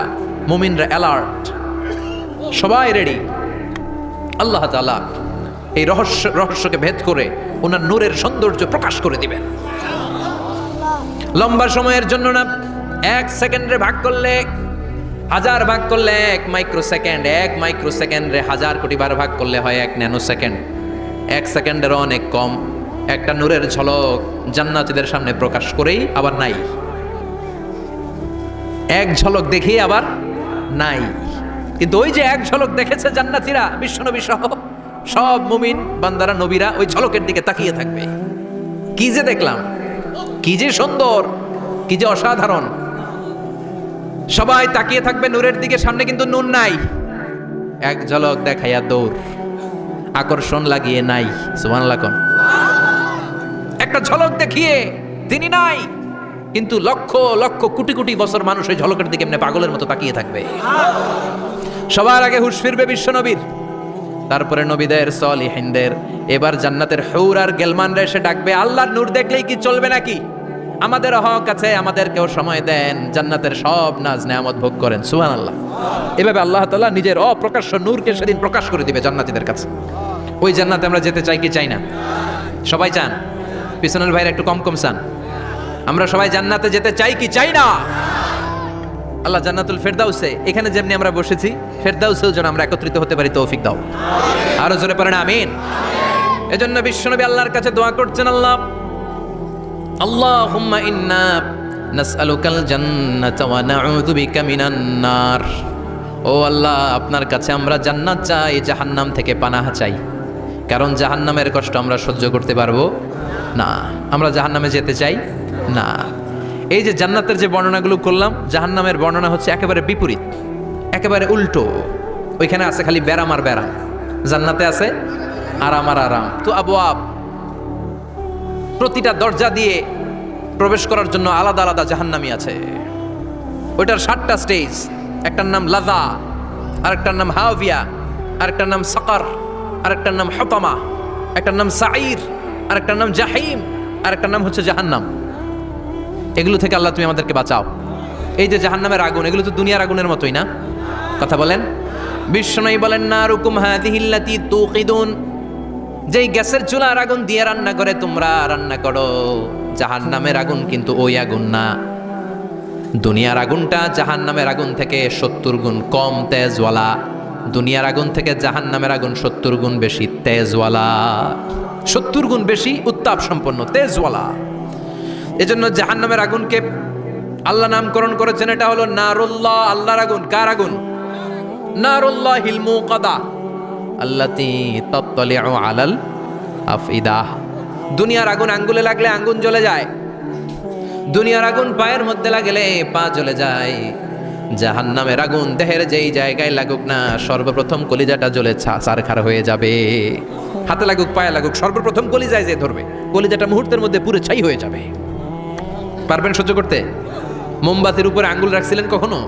মুমিনরা অ্যালার্ট, সবাই রেডি। আল্লাহ তাআলা এই রহস্যকে ভেদ করে ওনার নূরের সৌন্দর্য প্রকাশ করে দিবেন। লম্বা সময়ের জন্য না, 1 সেকেন্ডে ভাগ করলে, হাজার ভাগ করলে 1 মাইক্রো সেকেন্ড, 1 মাইক্রো সেকেন্ডে 1000 কোটি বার ভাগ করলে হয় 1 ন্যানো সেকেন্ড। 1 সেকেন্ডেরও অনেক কম একটা নূরের ঝলক জান্নাতীদের সামনে প্রকাশ করেই আবার নাই। এক ঝলক দেখেই আবার নাই। কিন্তু ওই যে এক ঝলক দেখেছে জান্নাতীরা, বিশ্বনবী সহ সব মুমিন বান্দারা, নবীরা ওই ঝলকের দিকে তাকিয়ে থাকবে। কি যে দেখলাম, কি যে সুন্দর, কি যে অসাধারণ। সবাই তাকিয়ে থাকবে নূরের দিকে, সামনে কিন্তু নূর নাই। এক ঝলক দেখাইয়া দৌড়, আকর্ষণ লাগিয়ে নাই। সুবহানাল্লাহ কোন? একটা ঝলক দেখিয়ে তিনি নাই, কিন্তু লক্ষ লক্ষ কোটি কোটি বছর মানুষ ওই ঝলকের দিকে এমনি পাগলের মতো তাকিয়ে থাকবে। সবার আগে হুঁশ ফিরবে বিশ্বনবীর, তারপরে নবীদের, সলিহিনদের। এবার জান্নাতের হুর আর গেলমানরা এসে ডাকবে, আল্লাহর নূর দেখলেই কি চলবে নাকি? আমাদের হক আছে, আমাদেরকেও সময় দেন, জান্নাতের সব নাজ নেয়ামত ভোগ করেন। সুবহানাল্লাহ। এভাবে আল্লাহ তাআলা নিজের অপ্রকাশ্য নূরকে সেদিন প্রকাশ করে দিবে জান্নাতীদের কাছে। ওই জান্নাতে আমরা যেতে চাই কি চাই না? সবাই চান? পিছনের ভাইরা একটু কম কম চান। আমরা সবাই জান্নাতে যেতে চাই কি চাই না? আল্লাহ জান্নাতুল ফেরদাউসে, এখানে যেমনি আমরা বসেছি, ফেরদাউসেও যেন আমরা একত্রিত হতে পারি, তৌফিক দাও। আরো জোরে পড়েন আমিন। এজন্য বিশ্বনবী আল্লাহর কাছে দোয়া করছেন, আল্লাহুম্মা ইন্না নাসআলুকাল জান্নাতা ওয়া নাউযু বিকা মিনান নার। ও আল্লাহ, আপনার কাছে আমরা জান্নাত চাই, জাহান্নাম থেকে পানাহ চাই। কারণ জাহান্নামের কষ্ট আমরা সহ্য করতে পারবো না, আমরা জাহান্নামে যেতে চাই না। এই যে জান্নাতের যে বর্ণনাগুলো করলাম, জাহান্নামের বর্ণনা হচ্ছে একেবারে বিপরীত, একেবারে উল্টো। ওইখানে আছে খালি ব্যারাম আর ব্যারাম, জান্নাতে আছে আরাম আর আরাম। তো আবওয়াব, প্রতিটা দরজা দিয়ে প্রবেশ করার জন্য আলাদা আলাদা জাহান্নামী আছে। ওইটার 7টা স্টেজ। একটার নাম লাযা, আরেকটার নাম হাওয়িয়া, আরেকটার নাম সাকার, আরেকটার নাম হুতামা, একটার নাম সাঈর, আরেকটার নাম জাহিম, আরেকটার নাম হচ্ছে জাহান্নাম। এগুলো থেকে আল্লাহ তুমি আমাদেরকে বাঁচাও। এই যে জাহান্নামের আগুন, এগুলো তো দুনিয়ার আগুনের মতোই না? কথা বলেন। বিশ্বনবী বলেন, নারুকুম হাযিহিল্লাতী তুকিদুন, যেই গ্যাসের চুলার আগুন দিয়ে রান্না করে তোমরা রান্না করো, জাহান্নামের আগুন কিন্তু ওই আগুন না। দুনিয়ার আগুনটা জাহান্নামের আগুন থেকে 70 গুণ কম তেজওয়ালা। দুনিয়ার আগুন থেকে জাহান্নামের আগুন 70 গুণ বেশি তেজওয়ালা, 70 গুণ বেশি উত্তাপ সম্পন্ন তেজওয়ালা। এজন্য জাহান্নামের আগুনকে আল্লাহ নামকরণ করেছেন, এটা হলো নারুল্লাহ, আল্লাহর আগুন। কার আগুন? নারুল্লাহিল মুকাদা আল্লাতী তাত্তালিউ আলাল আফইদা। দুনিয়ার আগুন আঙ্গুলে লাগলে আঙ্গুল জ্বলে যায়, দুনিয়ার আগুন পায়ের মধ্যে লাগলে পা জ্বলে যায়। জাহান্নামের আগুন দেহের যেই জায়গায় লাগুক না, সর্বপ্রথম কলিজাটা জ্বলে ছারখার হয়ে যাবে। হাতে লাগুক পায়ে লাগুক, সর্বপ্রথম কলিজায় যে ধরবে, কলিজাটা মুহূর্তের মধ্যে পুরো ছাই হয়ে যাবে। পারবেন সহ্য করতে? মোমবাতির উপরে আঙ্গুল রাখছিলেন কখনো?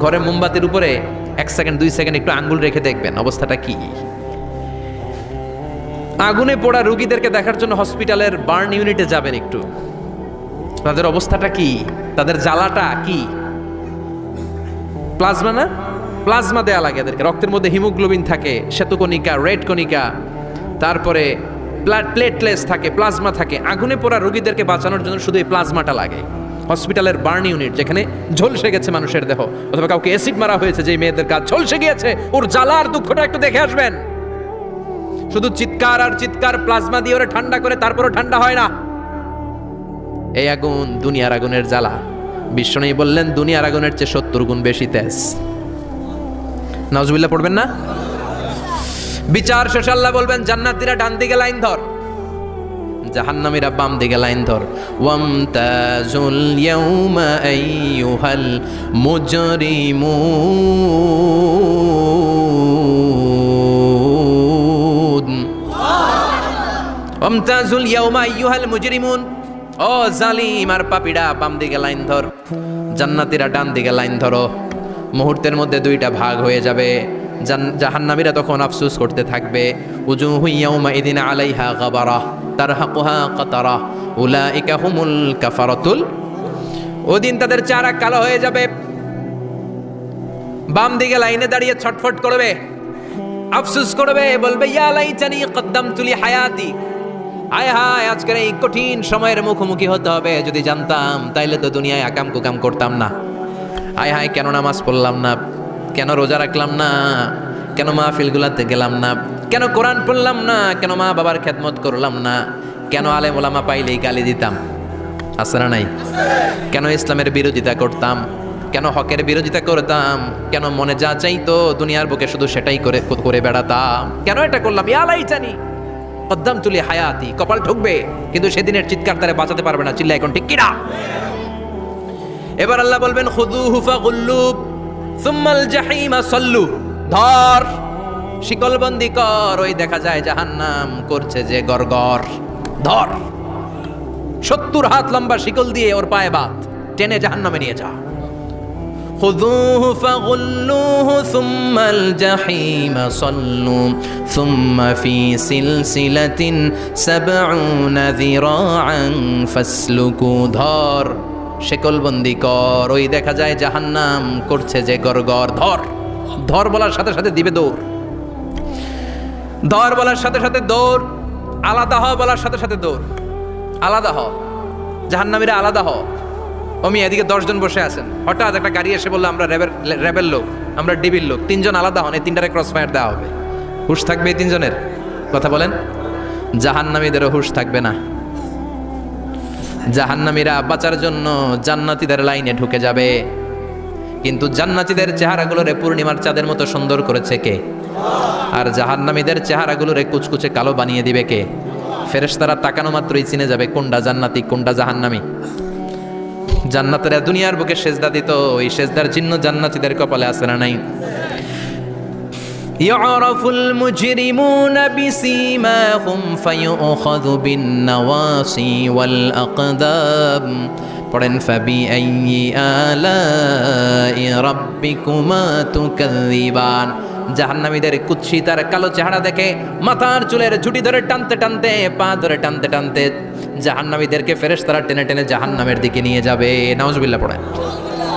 ঘরে মোমবাতির উপরে 1 সেকেন্ড 2 সেকেন্ড একটু আঙ্গুল রেখে দেখবেন অবস্থাটা কি। আগুনে পোড়া রোগীদেরকে দেখার জন্য হসপিটালের বার্ন ইউনিটে যাবেন, একটু তাদের অবস্থাটা কি, তাদের জ্বালাটা কি। প্লাজমা না, প্লাজমা দেয়া লাগে এদেরকে। রক্তের মধ্যে হিমোগ্লোবিন থাকে, শ্বেতকণিকা, রেড কণিকা, তারপরে প্লেটলেস থাকে, প্লাজমা থাকে। আগুনে পোড়া রোগীদেরকে বাঁচানোর জন্য শুধু এই প্লাজমাটা লাগে। হসপিটালের বার্ন ইউনিট, যেখানে ঝলসে গেছে মানুষের দেহ, অথবা কাউকে অ্যাসিড মারা হয়েছে, যে মেয়েদের কাজ ঝলসে গিয়েছে, ওর জ্বালার দুঃখটা একটু দেখে আসবেন। শুধু চিৎকার আর চিৎকার, প্লাজমা দিয়ে ওরা ঠান্ডা করে, তারপরও ঠান্ডা হয় না। এই আগুন দুনিয়ার আগুনের জ্বালা। বিশ্বনবী বললেন দুনিয়ার আগুনের চেয়ে 70 গুণ বেশি তেজ। নাউজুবিল্লাহ পড়বেন না? বিচার শেষে আল্লাহ বলবেন, জান্নাতীরা ডান দিকে লাইন ধর, জাহান্নামীরা বাম দিকে লাইন ধর। ওয়ামতাজুল ইয়াউমা আইয়ুহাল মুজরিমুন, ওয়ামতাজুল ইয়াউমা আইয়ুহাল মুজরিমুন। ও জালিম আর পাপীরা, বাম দিকে লাইন ধর, জান্নাতীরা ডান দিকে লাইন ধরো। মুহূর্তের মধ্যে দুইটা ভাগ হয়ে যাবে। জাহান্নামীরা তখন আফসোস করতে থাকবে, উজুহু ইয়াউমা ইদিন আলাইহা গাবারা তারহাকুহা কাতারা উলাইকা হুমুল কাফারাতুল। ওদিন তাদের চেহারা কালো হয়ে যাবে, বাম দিকে লাইনে দাঁড়িয়ে ছটফট করবে, আফসোস করবে, বলবে ইয়া লাইতানি কদ্দামতু লি হায়াতি। হায় হায়, আজকের এই কঠিন সময়ের মুখোমুখি হতে হবে, যদি জানতাম তাইলে তো দুনিয়ায় আকাম কুকাম করতাম না। হায় হায়, কেন নামাজ পড়লাম না, কেন রোজা রাখলাম না, কেন মাহফিলগুলাতে গেলাম না, কেন কোরআন পড়লাম না, কেন মা বাবার খেদমত করলাম না, কেন আলেম ওলামা পাইলেই গালি দিতাম, আছে না নাই? কেন ইসলামের বিরোধিতা করতাম, কেন হকের বিরোধিতা করতাম, কেন মনে যা চাইতো দুনিয়ার বুকে শুধু সেটাই করে বেড়াতাম, কেন এটা করলাম? ইয়া লাইতানি কদ্দামতু লি হায়াতি। কপাল ঠুকবে, কিন্তু সেদিনের চিৎকার তারে বাঁচাতে পারবে না। চিল্লা এখন ঠিক কিনা? এবার আল্লাহ বলবেন, খুযুহু ফাগুল্লু সুম্মাল জাহিমা সাল্লু। ধর, শিকলবন্দি কর। ওই দেখা যায় জাহান্নাম করছে যে গরগর। ধর, 70 হাত লম্বা শিকল দিয়ে ওর পায়ে বাঁধ, টেনে জাহান্নামে নিয়ে যা। খুযুহু ফাগুল্লুহু সুম্মাল জাহিমা সাল্লু সুম্মা ফি সিলসিলাতিন ৭০ যিরাআন ফাসলুকু। ধর, শিকলবন্দি কর। ওই দেখা যায় জাহান্নাম করছে যে গরগর। ধর, ধর বলার সাথে সাথে দিবে দৌড়, ধর বলার সাথে সাথে দৌড়, আলাদা হ বলার সাথে সাথে দৌড়। আলাদা হ, জাহান্নামীরা আলাদা হ। অমি এদিকে 10 জন বসে আছেন, হঠাৎ একটা গাড়ি এসে বললো আমরা রেবেল লোক, আমরা ডিবির লোক, 3 জন আলাদা হন, এই 3টারে ক্রস ফায়ার দেওয়া হবে। হুশ থাকবে এই 3 জনের? কথা বলেন। জাহান্নামীদেরও হুশ থাকবে না। জাহান্নামীরা বাঁচার জন্য জান্নাতীদের লাইনে ঢুকে যাবে, কিন্তু জান্নাতীদের চেহারাগুলোরে পূর্ণিমার চাঁদের মতো সুন্দর করেছে কে? আর জাহান্নামীদের চেহারাগুলোরে কুচকুচে কালো বানিয়ে দিবে কে? ফেরেশতারা তাকানো মাত্রই চিনে যাবে কোনটা জান্নাতি কোনটা জাহান্নামী। জান্নাতীরা দুনিয়ার বুকে সেজদা দিত, ওই সেজদার চিহ্ন জান্নাতীদের কপালে আছে না নাই? ইয়ারাফুল মুজরিমুনা বিসীমাহুম ফায়ুখাযু বিন-নাওয়াসি ওয়াল আকদাম। পড়েন, ফাবিআইয়ি আলাই রাব্বিকুমা তুকাযযিবান। জাহান্নামীদের কুৎসিত আর কালো চেহারা দেখে মাথার চুলের ঝুঁটি ধরে টানতে টানতে, পা ধরে টানতে টানতে জাহান্নামীদেরকে ফেরেশতারা টেনে টেনে জাহান্নামের দিকে নিয়ে যাবে। নাউজুবিল্লাহ পড়েন।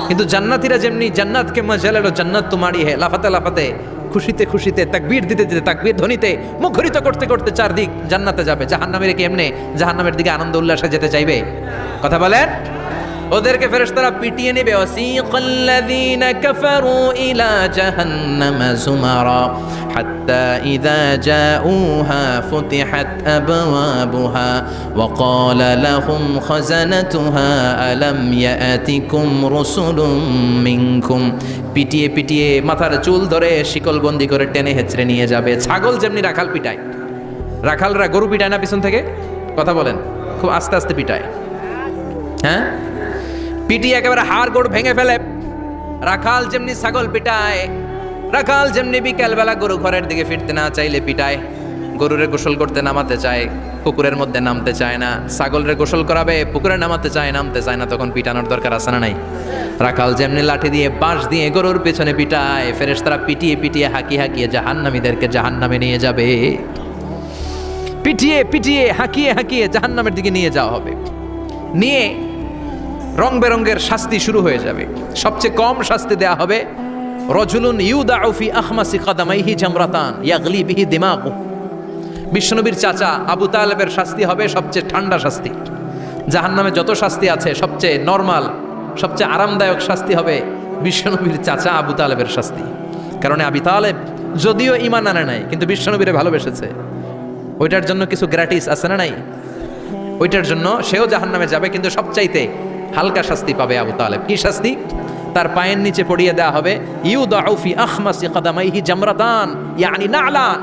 কিন্তু জান্নাতীরা যেমনি জান্নাতকে মজা লেলো, জান্নাত তোমারই হে, লাফাতে লাফাতে খুশিতে খুশিতে তাকবীর দিতে দিতে তাকবীর ধ্বনিতে মুখরিত করতে করতে চারদিক জান্নাতে যাবে। জাহান্নামীরা কি এমনি জাহান্নামের দিকে আনন্দ উল্লাসে যেতে চাইবে? কথা বলেন। ওদেরকে ফেরেশতারা পিটিয়ে নেবে। ওয়াসিকাল্লাযীনা কাফারু ইলা জাহান্নামা যুমারা হাত্তা ইযা জাউহা ফুতিহাত আবওয়াবুহা ওয়া ক্বালা লাহুম খাযানাতুহা আলাম ইয়াতিকুম রাসূলুম মিনকুম। পিটিয়ে পিটিয়ে মাথার চুল ধরে শিকলবন্দি করে টেনে হেঁচড়ে নিয়ে যাবে। ছাগল যেমনি রাখাল পিটায়, রাখালরা গরু পিটায় না পিছন থেকে? কথা বলেন। খুব আস্তে আস্তে পিটায়, হ্যাঁ, পিটিয়ে একেবারে হাড় গোড় ভেঙে ফেলে। রাখাল যেমনি ছাগল পিটায়, রাখাল যেমনি বিকেলবেলা গরু ঘরের দিকে ফিরতে না চাইলে পিটায়। গরুরে গোসল করতে নামাতে চায়, পুকুরের মধ্যে নামতে চায় না। ছাগলরে গোসল করাবে, পুকুরে নামাতে চায়, নামতে চায় না, তখন পিটানোর দরকার আছে না নাই? রাখাল যেমনি লাঠি দিয়ে বাঁশ দিয়ে গরুর পেছনে পিটায়, ফেরেশতারা পিটিয়ে পিটিয়ে হাঁকিয়ে হাঁকিয়ে জাহান্নামীদেরকে জাহান্নামে নিয়ে যাবে। পিটিয়ে পিটিয়ে হাঁকিয়ে হাঁকিয়ে জাহান্নামের দিকে নিয়ে যাওয়া হবে। নিয়ে রং বেরঙ্গের শাস্তি শুরু হয়ে যাবে। সবচেয়ে কম শাস্তি দেয়া হবে রজুলুন ইউদাউ ফি আখমাসি কাদামাইহি জামরাতান ইয়াগলি বিহি দিমাগু। বিশ্বনবীর চাচা আবু তালেবের শাস্তি হবে সবচেয়ে ঠান্ডা শাস্তি। জাহান্নামে যত শাস্তি আছে সবচেয়ে নরমাল, সবচেয়ে আরামদায়ক শাস্তি হবে বিশ্বনবীর চাচা আবু তালেবের শাস্তি। কারণ আবু তালেব যদিও ঈমান আনে নাই, কিন্তু বিশ্বনবীরে ভালোবেসেছে। ওইটার জন্য কিছু গ্র্যাটিস আছে না নাই? ওইটার জন্য সেও জাহান্নামে যাবে, কিন্তু সবচাইতে হালকা শাস্তি পাবে আবু তালেব। কি শাস্তি? তার পায়ের নিচে পড়িয়ে দেওয়া হবে ইউদাউ ফি আখমাসি কাদামাইহি জামরাতান ইয়ানি নালান।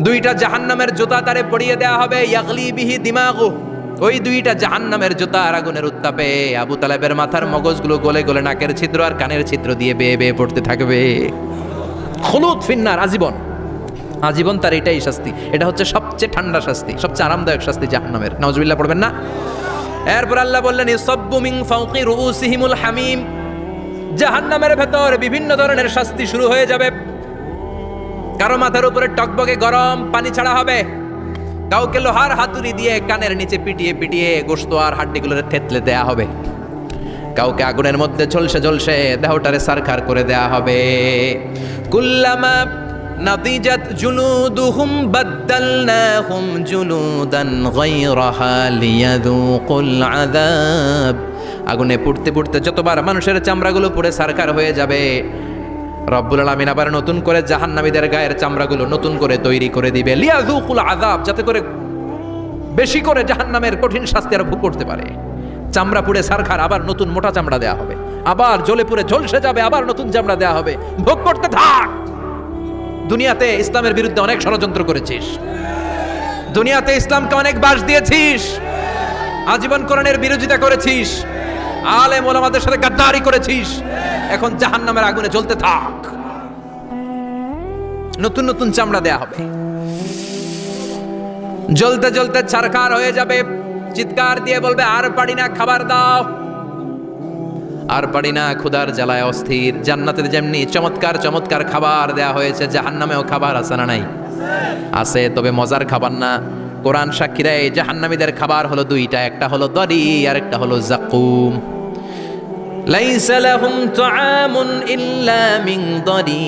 দুইটা জাহান্নামের জুতা তারে পড়িয়ে দেওয়া হবে, ইয়াগলি বিহি দিমাগু। ওই দুইটা জাহান্নামের জুতা আর আগুনের উত্তাপে আবু তালেবের মাথার মগজগুলো গলে গলে নাকের ছিদ্র আর কানের ছিদ্র দিয়ে বেয়ে বেয়ে পড়তে থাকবে। খুলুদ ফিন্নার, আজীবন আজীবন তার এটাই শাস্তি। এটা হচ্ছে সবচেয়ে ঠান্ডা শাস্তি, সবচেয়ে আরামদায়ক শাস্তি জাহান্নামের। নাউজুবিল্লাহ পড়বেন না? এরপর আল্লাহ বললেন ইসাব্বু মিন ফাওকি রুউসিহিমুল হামিম। জাহান্নামের ভেতর বিভিন্ন ধরনের শাস্তি শুরু হয়ে যাবে। কারো মাথার উপরে টকবকে গরম পানি ছাড়া হবে, কাউকে লোহার হাতুড়ি দিয়ে কানের নিচে পিটিয়ে পিটিয়ে গোশত আর হাড্ডিগুলোরে থেতলে দেয়া হবে, কাউকে আগুনের মধ্যে ঝলসে ঝলসে দেহটারে সারখার করে দেয়া হবে। কুল্লামা নাদিজাত জুলুদুহুম বাদদালনাহুম জুলুদান গায়রাহা লিয়াযুকুল আযাব। আগুনে পুড়তে পুড়তে যতবার মানুষের চামড়াগুলো পুড়ে সারখার হয়ে যাবে, রব্বুল আলামিন আবার নতুন করে জাহান্নামীদের গায়ের চামড়াগুলো নতুন করে তৈরি করে দিবে। লিয়াযুকুল আযাব, যাতে করে বেশি করে জাহান্নামের কঠিন শাস্তি আর ভোগ করতে পারে। চামড়া পুড়ে সারখার, আবার নতুন মোটা চামড়া দেয়া হবে, আবার জ্বলে পুড়ে ঝলসে যাবে, আবার নতুন চামড়া দেয়া হবে। ভোগ করতে থাক। দুনিয়াতে ইসলামের বিরুদ্ধে অনেক ষড়যন্ত্র করেছিস, দুনিয়াতে ইসলামকে অনেক বাস দিয়েছিস, আজীবন কোরআনের বিরোধিতা করেছিস, আলেম ওলামাদের সাথে গাদ্দারি করেছিস। এখন জাহান্নামের আগুনে জ্বলতে থাক। নতুন নতুন চামড়া দেয়া হবে, জ্বলতে জ্বলতে ছারখার হয়ে যাবে। চিৎকার দিয়ে বলবে আর পারি না, খাবার দাও। আর পারি না, ক্ষুধার জ্বালায় অস্থির। জান্নাতের যেমনি চমৎকার চমৎকার খাবার দেয়া হয়েছে, জাহান্নামেও খাবার আছে না নাই? আছে, তবে মজার খাবার না। কোরআন সাক্ষী দেয় জাহান্নামীদের খাবার হলো দুইটা, একটা হলো দরি আর একটা হলো জাকুম। লাইসা লাহুম তুআমুন ইল্লা মিন দরি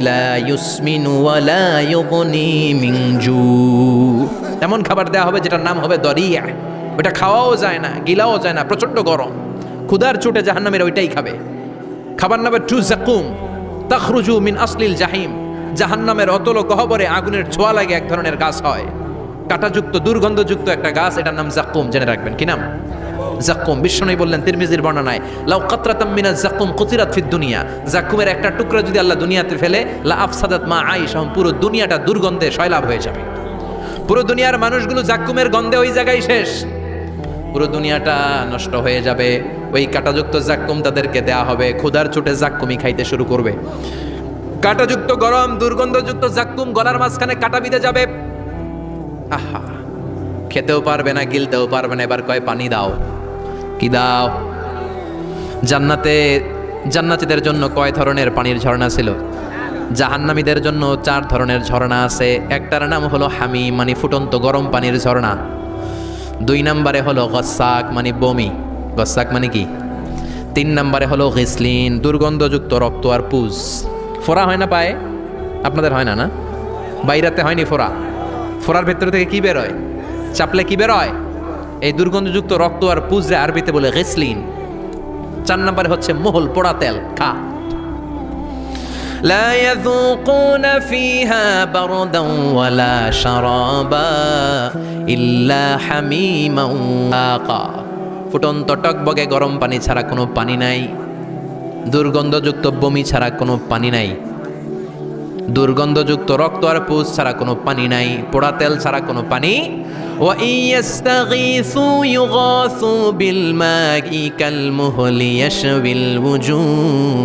লা ইউসমিনু ওয়া লা ইউগনি মিন জু। এমন খাবার দেয়া হবে যেটার নাম হবে দরিয়া। ওটা খাওয়াও যায় না, গিলাও যায় না, প্রচন্ড গরম। ক্ষুধার চোটে জাহান্নামের ওইটাই খাবে। খাবার নামে টু জাকুম তাখরুজু মিন আসলিল জাহিম। জাহান্নামের অতল গহ্বরে আগুনের ছোঁয়া লাগে এক ধরনের গাছ হয়, কাঁটাযুক্ত দুর্গন্ধযুক্ত একটা গাছ, এটার নাম জাকুম। জেনে রাখবেন। কি নাম? জাকুম। বিশ্বনবী বললেন তিরমিজির বর্ণনায়, লাউ কাতরাতাম মিনাজ জাকুম কুতিরাত ফিদ দুনিয়া। জাকুমের একটা টুকরা যদি আল্লাহ দুনিয়াতে ফেলে, লা আফসাদাত মা আইশাহুম, পুরো দুনিয়াটা দুর্গন্ধে সয়লাব হয়ে যাবে। পুরো দুনিয়ার মানুষগুলো জাকুমের গন্ধে ওই জায়গায় শেষ, পুরো দুনিয়াটা নষ্ট হয়ে যাবে। ওই কাঁটাযুক্ত জাক্কুম তাদেরকে দেয়া হবে। ক্ষুধার চোটে জাক্কুমই খাইতে শুরু করবে। কাঁটাযুক্ত গরম দুর্গন্ধযুক্ত জাক্কুম গলার মাঝখানে কাঁটা বিঁধে যাবে। আহা, খেতেও পারবে না, গিলতেও পারবে না। এবার কয় পানি দাও। কি দাও? জান্নাতে জান্নাতীদের জন্য কয় ধরনের পানির ঝর্ণা ছিল? জাহান্নামীদের জন্য 4 ধরনের ঝর্ণা আছে। একটার নাম হলো হামিম, মানে ফুটন্ত গরম পানির ঝর্ণা। 2 নম্বরে হলো গসাক মানে বমি, গসাক মানে কি। 3 নম্বরে হলো গিসলিন, দুর্গন্ধযুক্ত রক্ত আর পুজ। ফোড়া হয় না পায়ে? আপনাদের হয় না? না, বাইরাতে হয়নি ফোড়া? ফোড়ার ভেতর থেকে কি বেরোয়? চাপলে কি বেরোয়? এই দুর্গন্ধযুক্ত রক্ত আর পুজরে আরবিতে বলে গিসলিন। 4 নম্বরে হচ্ছে মোহল, পোড়া তেল, খা। لا يذوقون فيها بردا ولا شرابا إلا حميما وغساقا। ফুটন্ত টকবগে গরম পানি ছাড়া কোনো পানি নাই, দুর্গন্ধযুক্ত বমি ছাড়া কোনো পানি নাই, দুর্গন্ধযুক্ত রক্ত আর পুজ ছাড়া কোনো পানি নাই, পোড়া তেল ছাড়া কোনো পানি। وَإِن يَسْتَغِيثُوا يُغَاثُوا بِالْمَاءِ كَالْمُهْلِ يَشْوِي الْوُجُوهَ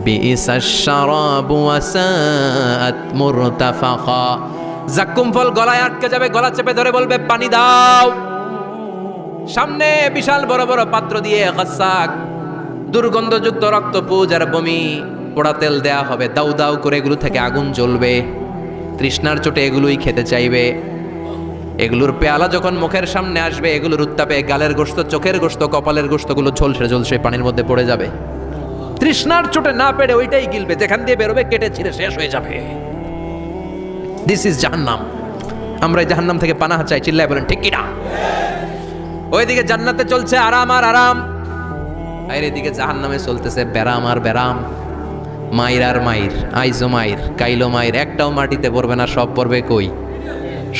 بِئْسَ الشَّرَابُ وَسَاءَتْ مُرْتَفَقًا। জাক্কুম ফল গলায় আটকে যাবে, গলা চেপে ধরে বলবে পানি দাও। সামনে বিশাল বড় বড় পাত্র দিয়ে গসাক, দুর্গন্ধযুক্ত রক্ত, পুজ আর বমি, পোড়া তেল দেয়া হবে, দাউ দাউ করে এগুলো থেকে আগুন জ্বলবে। তৃষ্ণার চোটে এগুলোই খেতে চাইবে। এগুলোর পেয়ালা যখন মুখের সামনে আসবে, এগুলোর উত্তাপে গালের গোশত, চোখের গোশত, কপালের গোশতগুলো ঝলসে ঝলসে পানির মধ্যে পড়ে যাবে। তৃষ্ণার চোটে না পেরে ওইটাই গিলবে, যেখান দিয়ে বেরোবে কেটে ছিঁড়ে শেষ হয়ে যাবে। দিস ইজ জাহান্নাম। আমরা এই জাহান্নাম থেকে পানাহা চাই, চিল্লায় বলেন ঠিক কিনা? ওইদিকে জান্নাতে চলছে আরাম আর আরাম, আর এদিকে জাহান্নামে চলতেছে ব্যারাম আর ব্যারাম, মাইর আর মাইর, আইজো মাইর, কাইলো মাইর। একটাও মাটিতে পড়বে না, সব পড়বে কই?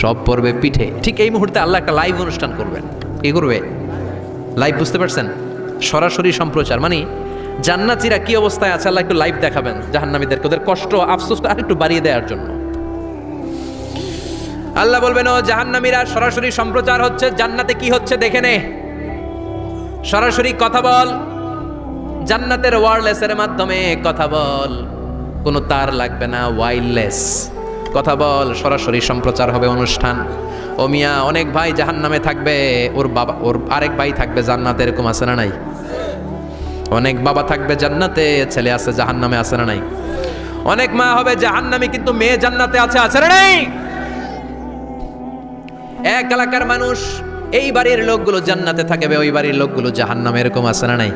সব পড়বে পিঠে। ঠিক এই মুহূর্তে আল্লাহ একটা লাইভ অনুষ্ঠান করবেন। কি করবে? লাইভ, বুঝতে পারছেন? সরাসরি সম্প্রচার, মানে জান্নাতীরা কি অবস্থায় আছে আল্লাহ একটু লাইভ দেখাবেন জাহান্নামীদেরকে, ওদের কষ্ট আফসোসটা আর একটু বাড়িয়ে দেওয়ার জন্য। আল্লাহ বলবেন, ও জাহান্নামীরা, সরাসরি সম্প্রচার হচ্ছে, জান্নাতে কি হচ্ছে দেখে নে, সরাসরি কথা বল। জান্নাতের ওয়্যারলেসের মাধ্যমে কথা বল, কোনো তার লাগবে না, ওয়্যারলেস কথা বল, সরাসরি সম্প্রচার হবে অনুষ্ঠান। ও মিয়া, অনেক ভাই জাহান্নামে থাকবে, ওর বাবা, ওর আরেক ভাই থাকবে জান্নাতে, এরকম আছে না নাই? অনেক বাবা থাকবে জান্নাতে, ছেলে আছে জাহান্নামে, আছে না নাই? অনেক মা হবে জাহান্নামী কিন্তু মেয়ে জান্নাতে আছে, আছে না নাই? এক এলাকার মানুষ, এই বাড়ির লোকগুলো জান্নাতে থাকবে, ওই বাড়ির লোকগুলো জাহান্নামে, এরকম আছে না নাই?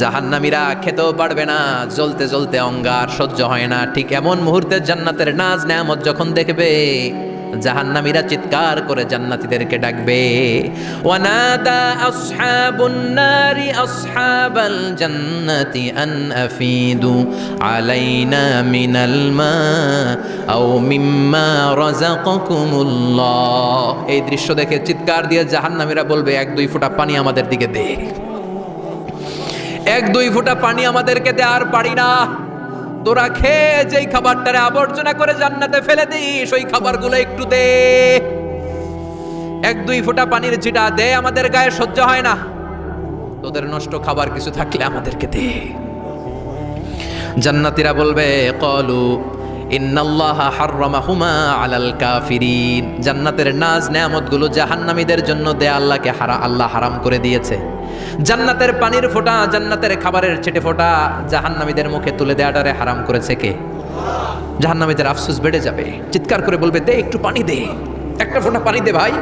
জাহান্নামীরা খেতেও পারবে না, জ্বলতে জ্বলতে অঙ্গার সহ্য হয় না। ঠিক এমন মুহূর্তে জান্নাতের নাজ নেয়ামত যখন দেখবে, জাহান্নামীরা চিৎকার করে জান্নাতীদেরকে ডাকবে, ওয়ানাদা আসহাবুন নারি আসহাবাল জান্নাতি আন আফিদু আলাইনা মিনাল মা আও মিম্মা রাযাকাকুমুল্লাহ। এই দৃশ্য দেখে চিৎকার দিয়ে জাহান্নামীরা বলবে, 1-2 ফোঁটা পানি আমাদের দিকে দে, 1-2 ফোঁটা পানি আমাদেরকে দে, আর পারি না। তোরা খেয়ে যেই খাবারটারে আবর্জনা করে জান্নাতে ফেলে দিস, ওই খাবারগুলো একটু দে, 1-2 ফোঁটা পানির ছিটা দে, আমাদের গায়ে সহ্য হয় না। তোদের নষ্ট খাবার কিছু থাকলে আমাদেরকে দে। জান্নাতীরা বলবে, ক্বালু ইন্নাল্লাহা হাররামাহুমা আলাল কাফিরিন। জান্নাতের নাজ নেয়ামতগুলো জাহান্নামীদের জন্য দেয়া আল্লাহ হারাম করে দিয়েছে। জান্নাতের পানির ফোঁটা, জান্নাতের খাবারের ছেটে ফোঁটা জাহান্নামীদের মুখে তুলে দেয়াটারে হারাম করেছে কে? জাহান্নামীদের আফসোস বেড়ে যাবে, চিৎকার করে বলবে, দে একটু পানি দে, 1 ফোঁটা পানি দে ভাই,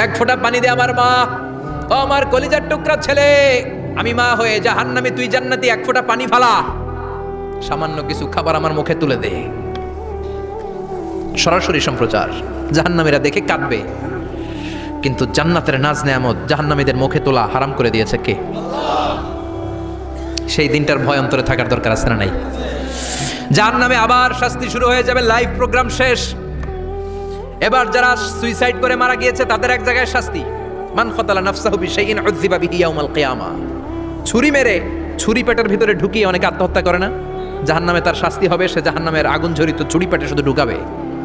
1 ফোঁটা পানি দে আমার মা, ও আমার কলিজার টুকরা ছেলে, আমি মা হয়ে জাহান্নামী, তুই জান্নাতি, 1 ফোঁটা পানি ফালা, সামান্য কিছু খাবার আমার মুখে তুলে দে। সরাসরি সম্প্রচার, জাহান্নামীরা দেখে কাঁদবে, কিন্তু জান্নাতের নাজ নেয়ামত জাহান্নামীদের মুখে তোলা হারাম করে দিয়েছে কে? সেই দিনটার ভয় অন্তরে থাকার দরকার আছে না নাই? জাহান্নামে আবার শাস্তি শুরু হয়ে যাবে, লাইভ প্রোগ্রাম শেষ। এবার যারা সুইসাইড করে মারা গিয়েছে তাদের এক জায়গায় শাস্তি, মান কতালা নাফসাহু বিশাইইন উযযিবা বিহি ইয়াউমাল কিয়ামা। ছুরি মেরে, ছুরি পেটের ভিতরে ঢুকিয়ে অনেকে আত্মহত্যা করে না, জাহান্নামে তার শাস্তি হবে, সে জাহান্নামের আগুন ঝরিত ছুরি পেটে শুধু ঢুকাবে,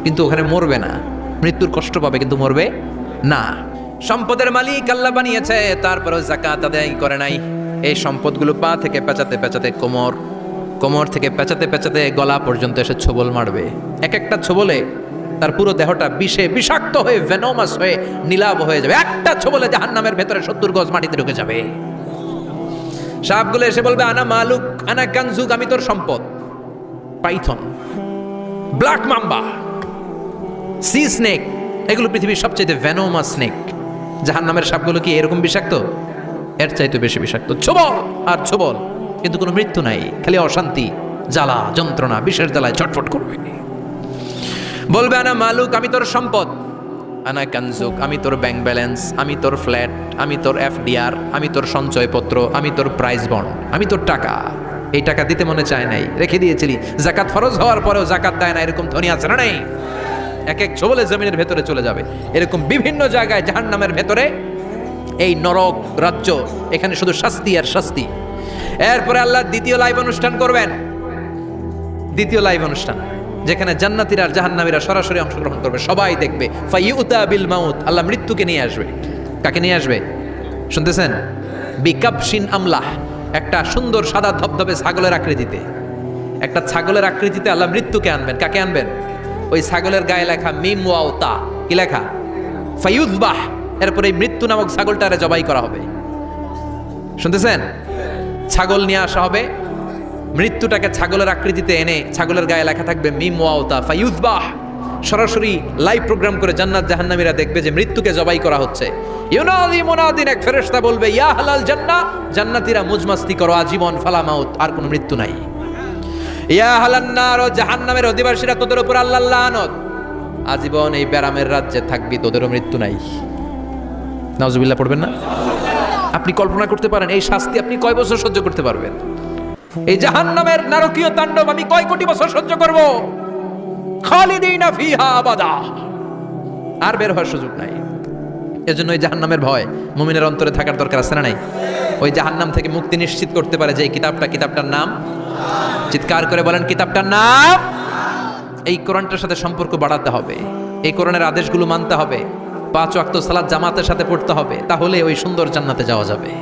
কিন্তু ওখানে মরবে না, মৃত্যুর কষ্ট পাবে কিন্তু মরবে না। সম্পদের মালিক আল্লাহ বানিয়েছে, তারপরেও যাকাত আদায় করে নাই। এই সম্পদগুলো পা থেকে পেঁচাতে পেঁচাতে কোমর থেকে পেঁচাতে পেঁচাতে গলা পর্যন্ত এসে ছোবল মারবে। এক একটা ছোবলে তার পুরো দেহটা বিষে বিষাক্ত হয়ে, ভেনোমাস হয়ে নীলাভ হয়ে যাবে। একটা ছোবলে জাহান্নামের ভেতরে 70 গজ মাটিতে ঢুকে যাবে। সাপগুলো এসে বলবে, আনা মালুক আনা কানজুক, আমি তোর সম্পদ। Python, black mamba, C snake, এগুলো পৃথিবীর সবচেয়ে ভেনোমাস স্নেক। জাহান্নামের সাপগুলো কি এরকম বিষাক্ত? এর চাইতে বেশি বিষাক্ত, ছোবল আর ছোবল, কিন্তু কোনো মৃত্যু নাই, খালি অশান্তি, জ্বালা যন্ত্রণা, বিষের জ্বালায় ছটফট করবে। বলবে আনা মালুক, আমি তোর সম্পদ, আনা কানজুক, আমি তোর ব্যাংক ব্যালেন্স, আমি তোর ফ্ল্যাট, আমি তোর এফডিআর, আমি তোর সঞ্চয়পত্র, আমি তোর প্রাইজ বন্ড, আমি তোর টাকা। এই টাকা দিতে মনে চায় নাই, রেখে দিয়েছিলি, জাকাত ফরজ হওয়ার পরেও জাকাত দেয় না, এরকম ধনী আছে না? নেই। এক এক ছোবলে জমিনের ভেতরে চলে যাবে। এরকম বিভিন্ন জায়গায় জাহান্নামের ভেতরে এই নরক রাজ্য, এখানে শুধু শাস্তি আর শাস্তি। এরপরে আল্লাহ দ্বিতীয় লাইভ অনুষ্ঠান করবেন, দ্বিতীয় লাইভ অনুষ্ঠান, যেখানে জান্নাতীরা আর জাহান্নামীরা সরাসরি অংশগ্রহণ করবে, সবাই দেখবে। ফাইউতা বিল মাউত, আল্লাহ মৃত্যুকে নিয়ে আসবে। কাকে নিয়ে আসবে শুনতেছেন? বিকাবশিন আমলাহ, একটা সুন্দর সাদা ধবধবে ছাগলের আকৃতিতে, একটা ছাগলের আকৃতিতে আল্লাহ মৃত্যুকে আনবেন। কাকে আনবেন? ওই ছাগলের গায়ে লেখা মিম ওয়াও তা, কি লেখা? ফায়ুযবাহ। এরপরে এই মৃত্যু নামক ছাগলটারে জবাই করা হবে। শুনতেছেন? ছাগল নিয়ে আসা হবে, মৃত্যুটাকে ছাগলের আকৃতিতে এনে ছাগলের গায়ে লেখা থাকবে মিম ওয়াও তা ফায়ুযবাহ। সরাসরি লাইভ প্রোগ্রাম করে জান্নাত জাহান্নামীরা দেখবে যে মৃত্যুকে জবাই করা হচ্ছে। ইউনাদি মুনাদিন, এক ফেরেশতা বলবে, ইয়া আহলাল জান্নাহ, জান্নাতীরা মুজমাস্তি করো আজীবন, ফালা মাউত, আর কোনো মৃত্যু নাই। ইয়া আহলান নার, জাহান্নামের অধিবাসীরা, তোদের উপর আল্লাহর লানত, আজীবন এই ব্যারামের রাজ্যে থাকবি, তোদেরও মৃত্যু নাই। নাউজুবিল্লাহ পড়বেন না? আপনি কল্পনা করতে পারেন এই শাস্তি আপনি কয় বছর সহ্য করতে পারবেন? এই জাহান্নামের নারকীয় তাণ্ডব আমি কয় কোটি বছর সহ্য করব? খালিদিনা ফিহা আবাদা, আর বের হওয়ার সুযোগ নাই। এজন্য এই জাহান্নামের ভয় মুমিনের অন্তরে থাকার দরকার আছে না নাই? ওই জাহান্নাম থেকে মুক্তি নিশ্চিত করতে পারে যে এই কিতাবটার নাম, চিৎকার করে বলেন কিতাবটার নাম। এই কোরআনটার সাথে সম্পর্ক বাড়াতে হবে, এই কোরআনের আদেশগুলো মানতে হবে, 5 ওয়াক্ত সালাত জামাতের সাথে পড়তে হবে, তাহলে ওই সুন্দর জান্নাতে যাওয়া যাবে।